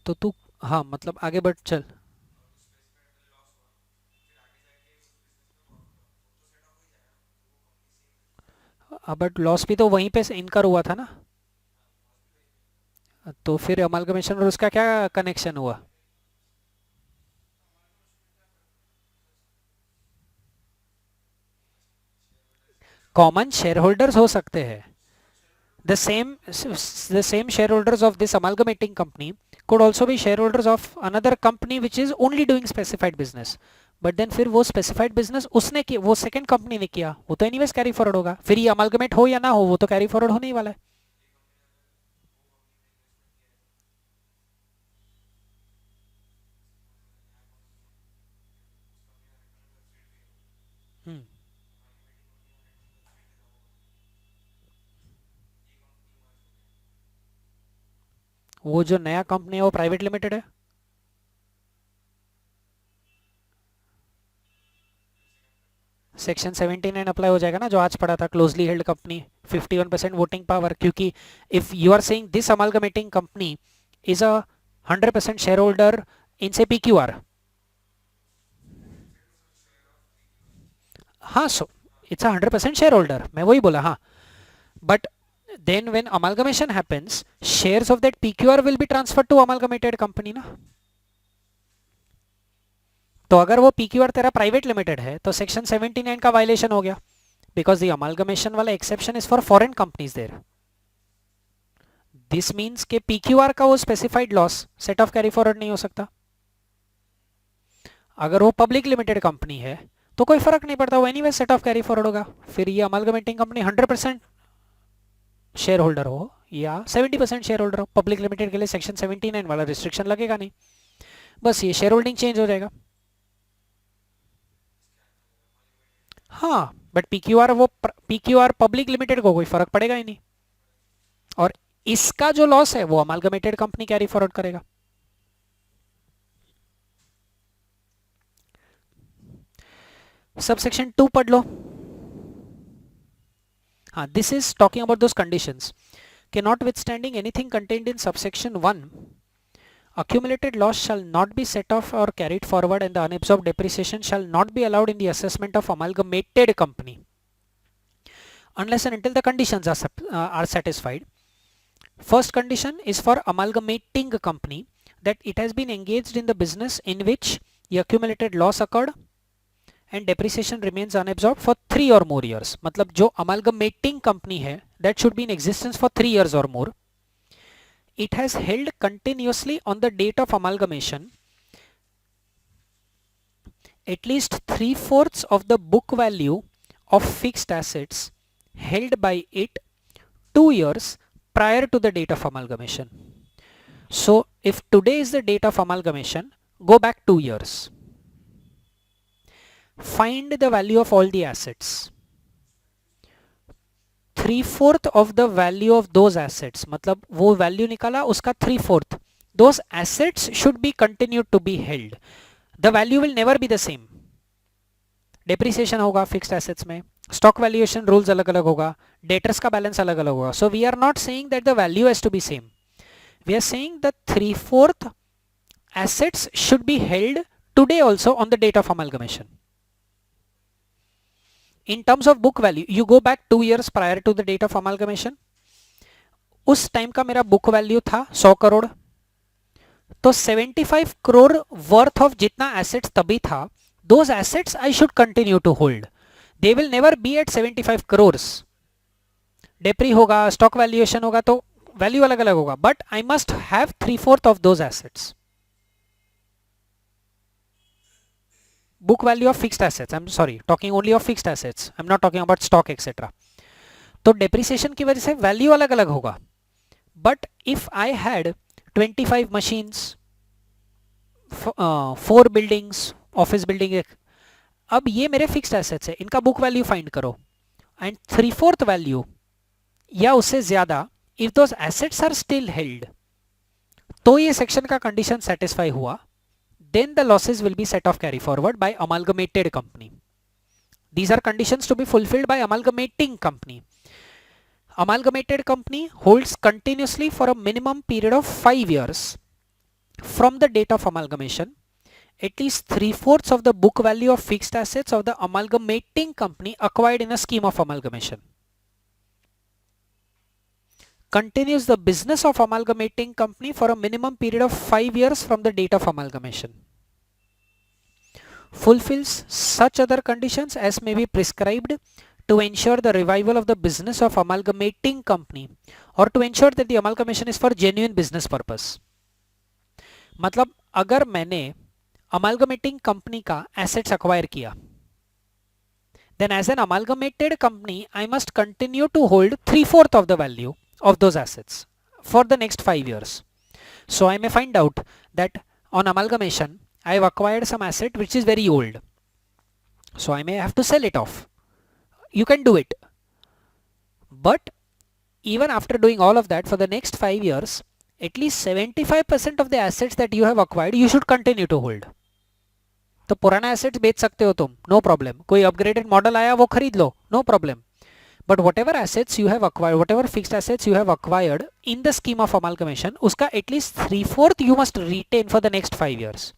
तो तू, हाँ मतलब आगे बढ़ चल। बट लॉस भी तो वहीं पे इनकर हुआ था ना, तो फिर अमालगमेशन और उसका क्या कनेक्शन हुआ? कॉमन शेयर होल्डर्स हो सकते हैं, the same shareholders of this amalgamating company could also be shareholders of another company which is only doing specified business, but then फिर वो specified business उसने किया, वो second company ने किया, वो तो anyways carry forward होगा, फिर ये amalgamate हो या ना हो वो तो carry forward होने ही वाला है। हम्म, वो जो नया कंपनी है वो प्राइवेट लिमिटेड है। सेक्शन 79 अप्लाई हो जाएगा ना, जो आज पढ़ा था, closely held company 51% voting power, क्योंकि if you are saying this amalgamating company is a 100% share holder in से PQR, हाँ, so it's a 100% share holder, मैं वही बोला, हाँ, but then when amalgamation happens, shares of that PQR will be transferred to amalgamated company ना। तो अगर वो PQR तेरा प्राइवेट लिमिटेड है तो सेक्शन 79 का वायलेशन हो गया, बिकॉज द अमालगमेशन वाला exception is for foreign companies there. This means के PQR का वो specified loss set off carry forward नहीं हो सकता। अगर वो पब्लिक लिमिटेड कंपनी है तो कोई फर्क नहीं पड़ता, वो anyway set off carry forward होगा। फिर ये अमालगमेटिंग कंपनी 100% शेयर होल्डर हो या 70% शेयर होल्डर हो, पब्लिक लिमिटेड के लिए सेक्शन 79 वाला रिस्ट्रिक्शन लगेगा नहीं, बस ये शेयर होल्डिंग चेंज हो जाएगा। हाँ, बट PQR, वो PQR पब्लिक लिमिटेड को कोई फर्क पड़ेगा ही नहीं, और इसका जो लॉस है वो अमालगमेटेड कंपनी कैरी फॉरवर्ड करेगा। सबसेक्शन 2 पढ़ लो। हाँ, this is talking about those conditions कि notwithstanding anything contained in subsection 1, accumulated loss shall not be set off or carried forward and the unabsorbed depreciation shall not be allowed in the assessment of amalgamated company unless and until the conditions are satisfied. First condition is for amalgamating company, that it has been engaged in the business in which the accumulated loss occurred and depreciation remains unabsorbed for 3 or more years. मतलब जो amalgamating company है that should be in existence for 3 years or more. It has held continuously on the date of amalgamation at least 3/4 of the book value of fixed assets held by it 2 years prior to the date of amalgamation. So if today is the date of amalgamation, go back 2 years. Find the value of all the assets. 3/4 of the value of those assets, मतलब वो value निकाला उसका 3/4, those assets should be continued to be held. The value will never be the same. Depreciation होगा fixed assets में, stock valuation rules अलग अलग होगा, debtors का balance अलग अलग होगा. So we are not saying that the value has to be same. We are saying that 3/4 assets should be held today also on the date of amalgamation. In terms of book value, you go back 2 years prior to the date of amalgamation. उस time का मेरा book value था 100 करोड़, तो 75 crore worth of जितना assets तभी था, those assets I should continue to hold. They will never be at 75 crores. डेप्री होगा, stock valuation होगा, तो वैल्यू अलग अलग होगा, but I must have 3/4 of those assets. Book value of fixed assets, I'm sorry, talking only of fixed assets, I'm not talking about stock etc. तो depreciation की वजह से वैल्यू अलग अलग होगा. But if I had 25 machines, 4 buildings, office building, अब ये मेरे फिक्स्ड एसेट्स है, इनका बुक वैल्यू फाइंड करो, एंड 3/4 वैल्यू या उससे ज्यादा if those assets are still held, तो ये सेक्शन का कंडीशन सेटिस्फाई हुआ, then the losses will be set off carry forward by amalgamated company. These are conditions to be fulfilled by amalgamating company. Amalgamated company holds continuously for a minimum period of 5 years from the date of amalgamation at least 3/4 of the book value of fixed assets of the amalgamating company acquired in a scheme of amalgamation. Continues the business of amalgamating company for a minimum period of 5 years from the date of amalgamation. Fulfills such other conditions as may be prescribed to ensure the revival of the business of amalgamating company or to ensure that the amalgamation is for genuine business purpose. मतलब अगर मैंने amalgamating company का assets acquire किया, then as an amalgamated company I must continue to hold 3/4 of the value of those assets for the next 5 years. So I may find out that on amalgamation I have acquired some asset which is very old, so I may have to sell it off. You can do it, but even after doing all of that, for the next 5 years at least 75% of the assets that you have acquired you should continue to hold. तो पुराना assets बेच सकते हो तुम, no problem. कोई upgraded model आया वो खरीद लो, no problem. But whatever assets you have acquired, whatever fixed assets you have acquired in the scheme of amalgamation, उसका at least 3/4 you must retain for the next 5 years.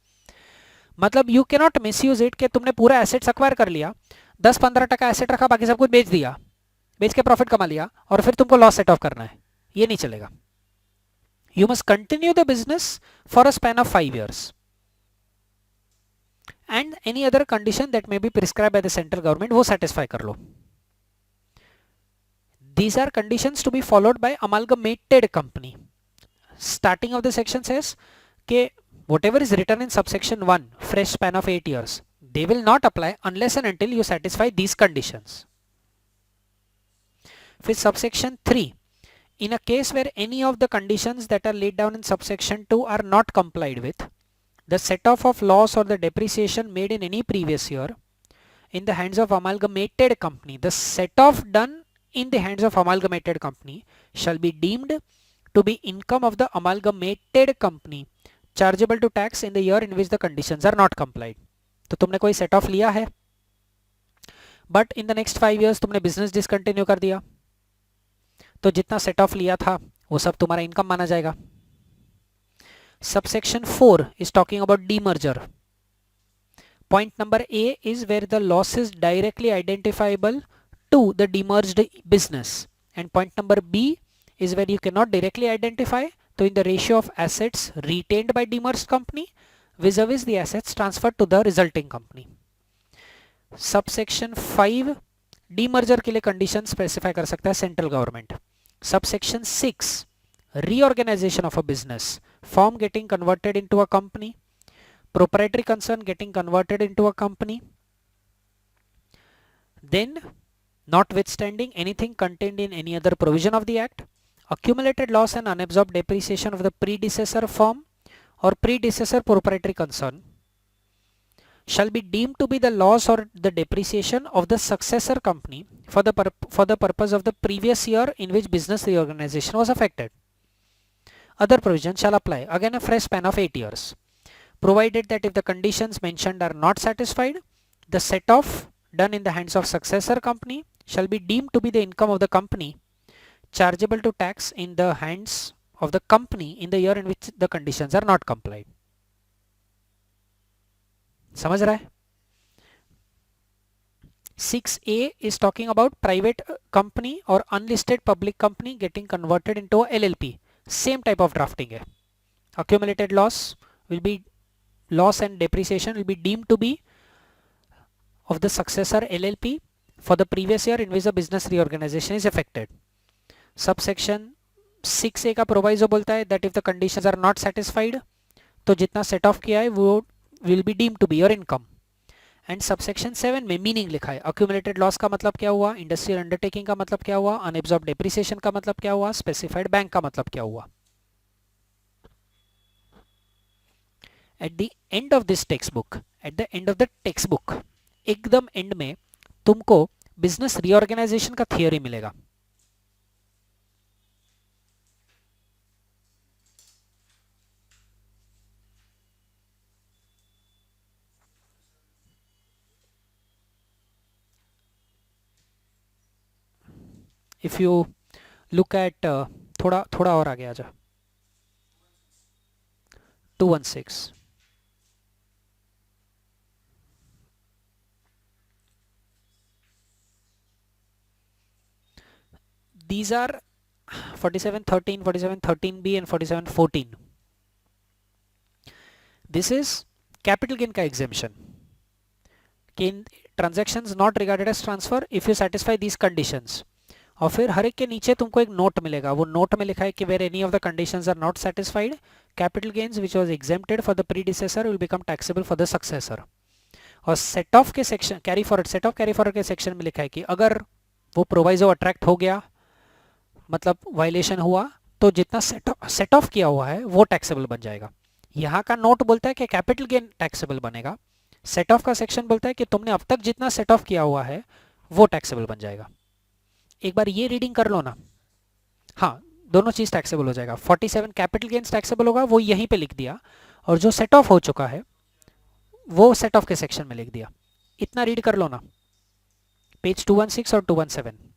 मतलब you cannot misuse it कि तुमने पूरा assets acquire कर लिया, 10-15% asset रखा, बाकी सब कुछ बेच दिया, बेच के profit कमा लिया और फिर तुमको loss set off करना है, ये नहीं चलेगा. You must continue the business for a span of 5 years. And any other condition that may be prescribed by the central government वो satisfy कर लो. These are conditions to be followed by amalgamated company. Starting of the section says कि whatever is written in subsection 1, fresh span of 8 years, they will not apply unless and until you satisfy these conditions. फिर subsection 3, in a case where any of the conditions that are laid down in subsection 2 are not complied with, the set off of loss or the depreciation made in any previous year in the hands of amalgamated company, the set off done in the hands of amalgamated company shall be deemed to be income of the amalgamated company chargeable to tax in the year in which the conditions are not complied. तो तुमने कोई set off लिया है, but in the next 5 years तुमने business discontinue कर दिया, तो जितना set off लिया था वो सब तुम्हारा income माना जाएगा. Subsection 4 is talking about demerger. Point number A is where the loss is directly identifiable to the demerged business, and point number B is where you cannot directly identify, so in the ratio of assets retained by demerged company vis-a-vis the assets transferred to the resulting company. Subsection 5 demerger के लिए condition specify कर सकता है central government. Subsection 6 reorganization of a business, firm getting converted into a company, proprietary concern getting converted into a company, then notwithstanding anything contained in any other provision of the act, accumulated loss and unabsorbed depreciation of the predecessor firm or predecessor proprietary concern shall be deemed to be the loss or the depreciation of the successor company for the purpose of the previous year in which business reorganization was affected. Other provisions shall apply, again a fresh span of 8 years, provided that if the conditions mentioned are not satisfied, the set off done in the hands of successor company shall be deemed to be the income of the company chargeable to tax in the hands of the company in the year in which the conditions are not complied. समझ रहा है? 6A is talking about private company or unlisted public company getting converted into a LLP. Same type of drafting है. Accumulated loss will be, loss and depreciation will be deemed to be of the successor LLP for the previous year in which the business reorganization is affected. Subsection 6A का proviso बोलता है that if the conditions are not satisfied, तो जितना set off किया है वो will be deemed to be your income. And subsection 7 में meaning लिखा है, अक्यूमुलेटेड लॉस का मतलब क्या हुआ, इंडस्ट्रियल अंडरटेकिंग का मतलब क्या हुआ, अनएब्जॉर्ब डेप्रिसिएशन का मतलब क्या हुआ, स्पेसिफाइड बैंक का मतलब क्या हुआ। At the end of this text book, at the end of the text book, एकदम एंड में तुमको बिजनेस रीऑर्गेनाइजेशन का थियरी मिलेगा। इफ यू लुक एट थोड़ा थोड़ा और आगे आ जा, 216, these are 4713, 4713B and 4714. This is capital gain का exemption. Gain transactions not regarded as transfer if you satisfy these conditions. और फिर हर एक के नीचे तुमको एक नोट मिलेगा, वो नोट में लिखा है कि where any of the conditions are not satisfied, capital gains which was exempted for the predecessor will become taxable for the successor. और सेट ऑफ के section carry forward, set off carry forward के section में लिखा है कि अगर वो proviso attract हो गया, मतलब वायलेशन हुआ, तो जितना सेट ऑफ किया हुआ है वो टैक्सेबल बन जाएगा। यहाँ का नोट बोलता है कि कैपिटल गेन टैक्सेबल बनेगा, सेट ऑफ का सेक्शन बोलता है कि तुमने अब तक जितना सेट ऑफ किया हुआ है वो टैक्सेबल बन जाएगा। एक बार ये रीडिंग कर लो ना, हाँ दोनों चीज टैक्सेबल हो जाएगा। 47 कैपिटल गेन्स टैक्सेबल होगा, वो यहीं पे लिख दिया, और जो सेट ऑफ हो चुका है वो सेट ऑफ के सेक्शन में लिख दिया। इतना रीड कर लो ना, पेज 216 और 217।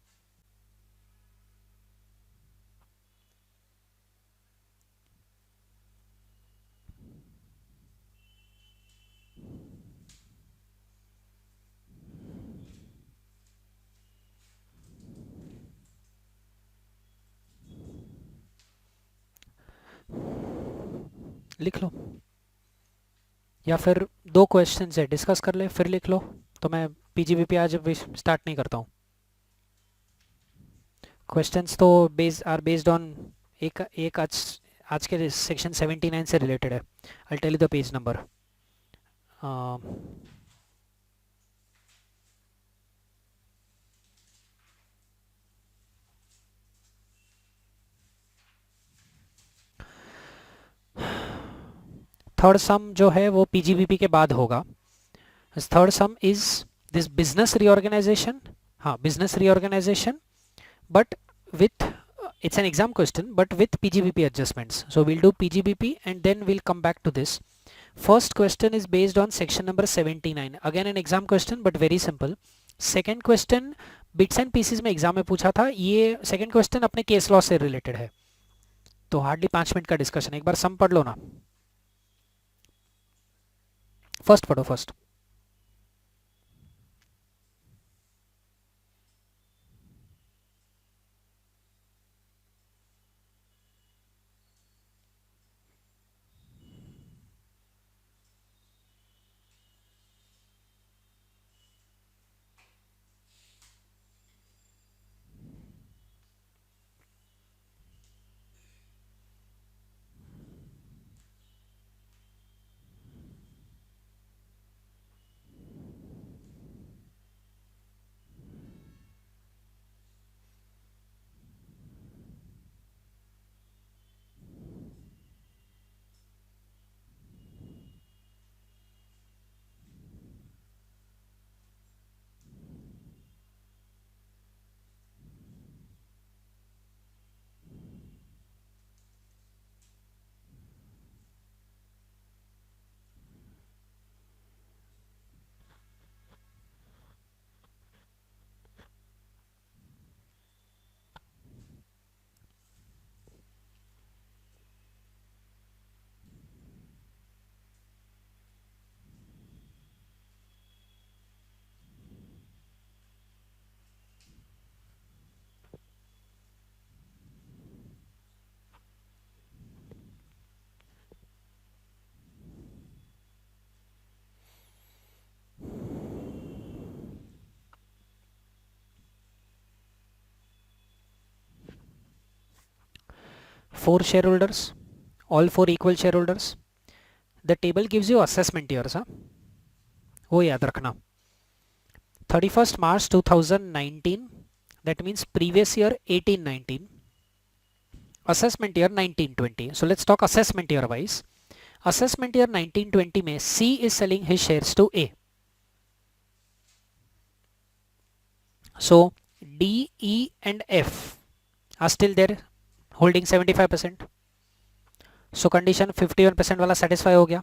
लिख लो, या फिर दो क्वेश्चन है डिस्कस कर ले फिर लिख लो, तो मैं पीजीबीपी आज स्टार्ट नहीं करता हूँ। क्वेश्चंस तो बेस्ड ऑन एक एक आज के सेक्शन 79 से रिलेटेड है। I tell you the page number. Third sum जो है वो पीजीबीपी के बाद होगा। Third sum is this business reorganisation, हाँ business reorganisation, but with it's an exam question but with PGBP adjustments. So we'll do PGBP and then we'll come back to this. First question is based on section number 79, again an exam question but very simple. Second question bits and pieces में exam में पूछा था, ये second question अपने case law से related है, तो hardly 5 minute का डिस्कशन। एक बार सम पढ़ लो ना, फर्स्ट पढ़ो first. 4 shareholders, all 4 equal shareholders. The table gives you assessment years, हाँ, वो याद रखना. 31st March 2019, that means previous year 18-19, assessment year 19-20. So let's talk assessment year wise. Assessment year 19-20 में C is selling his shares to A. So D, E and F are still there holding 75%. So condition 51% वाला satisfy हो गया.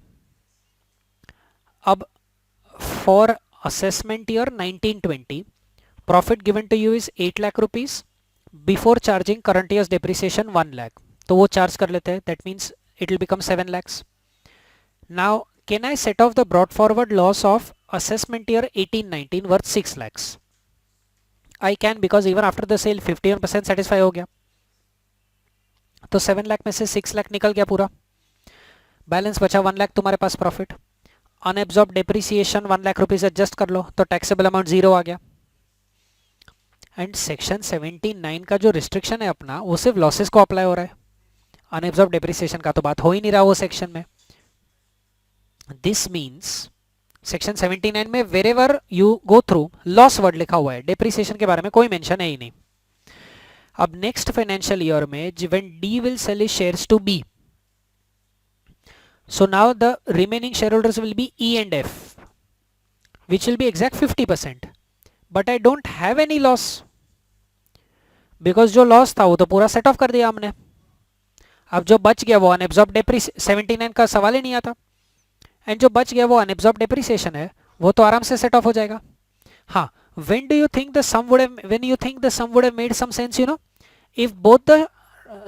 अब for assessment year 19-20, profit given to you is 8 lakh rupees before charging current year's depreciation 1 lakh. तो वो charge कर लेते हैं. That means it will become 7 lakhs. Now can I set off the brought forward loss of assessment year 18-19 worth 6 lakhs? I can, because even after the sale 51% satisfy हो गया. तो 7 लाख में से 6 लाख निकल गया पूरा. बैलेंस बचा 1 लाख तुम्हारे पास profit. Unabsorbed depreciation 1 lakh rupees adjust कर लो तो टैक्सेबल अमाउंट 0 आ गया. एंड सेक्शन 79 का जो रिस्ट्रिक्शन है अपना, वो सिर्फ लॉसेस को अप्लाई हो रहा है. अनएब्जॉर्ब डेप्रिसिएशन का तो बात हो ही नहीं रहा वो सेक्शन में. दिस मीन्स सेक्शन 79 में wherever you go through loss word लिखा हुआ है, डेप्रिसिएशन के बारे में कोई मेंशन है ही नहीं. अब नेक्स्ट फाइनेंशियल ईयर में when D will sell his shares to be, so now the remaining shareholders will be E and F, which will be exact 50%, but I don't have any loss because जो loss था वो तो पूरा set of कर दिया हमने. अब जो बच गया वो अनएब्जॉर्ब डेप्रिसिएशन, 79 का सवाल ही नहीं आता. एंड जो बच गया वो अनएब्जॉर्ब डेप्रिसिएशन है, वो तो आराम से सेट ऑफ हो जाएगा. हाँ, when do you think the sum would have, when you think the sum would have made some sense, you know, if both the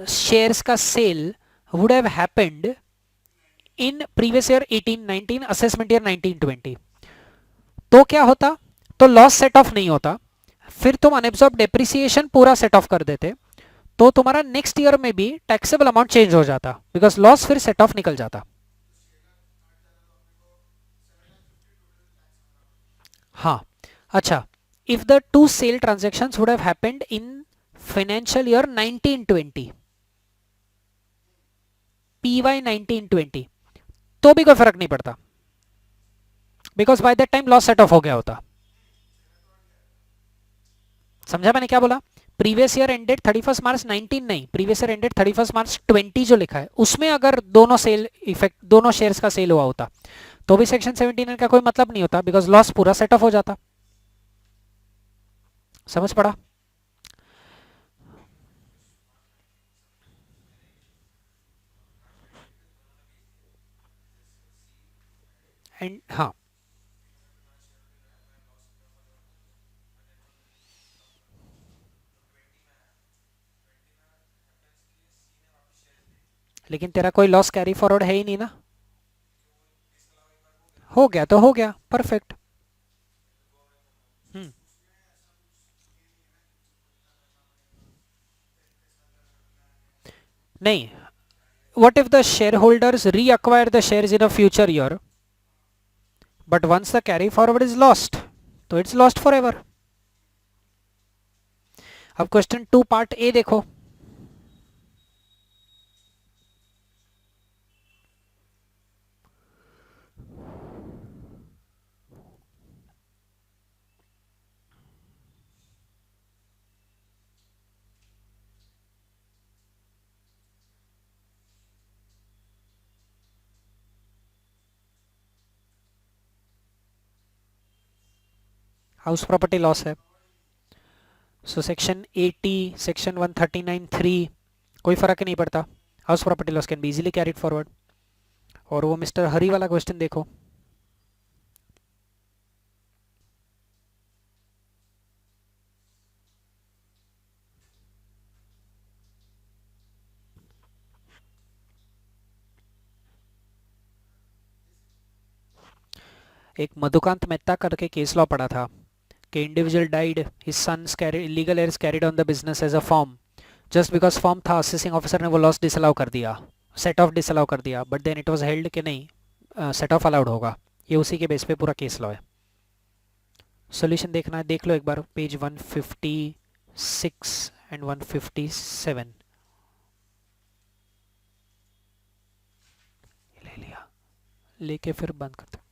shares का sale would have happened in previous year 18-19, assessment year 19-20, तो क्या होता, तो loss set of नहीं होता, फिर तुम unabsorbed depreciation पूरा सेट ऑफ कर देते, तो तुम्हारा नेक्स्ट ईयर में भी टैक्सेबल अमाउंट चेंज हो जाता, बिकॉज लॉस फिर सेट ऑफ निकल जाता. हाँ, अच्छा, if the two sale transactions would have happened in financial year 19-20, PY 19-20, तो भी कोई फर्क नहीं पड़ता, because by that time loss set of हो गया होता. समझा मैंने क्या बोला? प्रीवियस ईयर एंडेड 31 मार्च 19 नहीं, प्रीवियस ईयर एंडेड 31 मार्च 20 जो लिखा है, उसमें अगर दोनों सेल इफेक्ट, दोनों शेयर्स का सेल हुआ होता, तो भी सेक्शन 79 का कोई मतलब नहीं होता, बिकॉज लॉस पूरा सेट ऑफ हो जाता. समझ पड़ा? एंड हाँ, लेकिन तेरा कोई लॉस कैरी फॉरवर्ड है ही नहीं ना. हो गया तो हो गया, परफेक्ट. नहीं, what if the shareholders reacquire the shares in a future year, but once the carry forward is lost, तो it's lost forever. अब क्वेश्चन 2 पार्ट ए देखो. हाउस प्रॉपर्टी लॉस है, सो सेक्शन 80, सेक्शन 139(3) कोई फर्क नहीं पड़ता. House property loss can be easily carried forward. और वो मिस्टर हरी वाला क्वेश्चन देखो. एक मधुकांत मेहता करके केस लॉ पढ़ा था कि individual died, his sons carry, legal heirs carried on the business as a firm, just because firm था, असेसिंग ऑफिसर ने वो लॉस डिसअलाउ कर दिया, सेट ऑफ डिसअलाउ कर दिया, but then it was held कि नहीं सेट ऑफ अलाउड होगा. ये उसी के बेस पे पूरा केस लॉ है. सॉल्यूशन देखना है, देख लो एक बार, पेज 156 एंड 157. लेके फिर बंद करते हैं।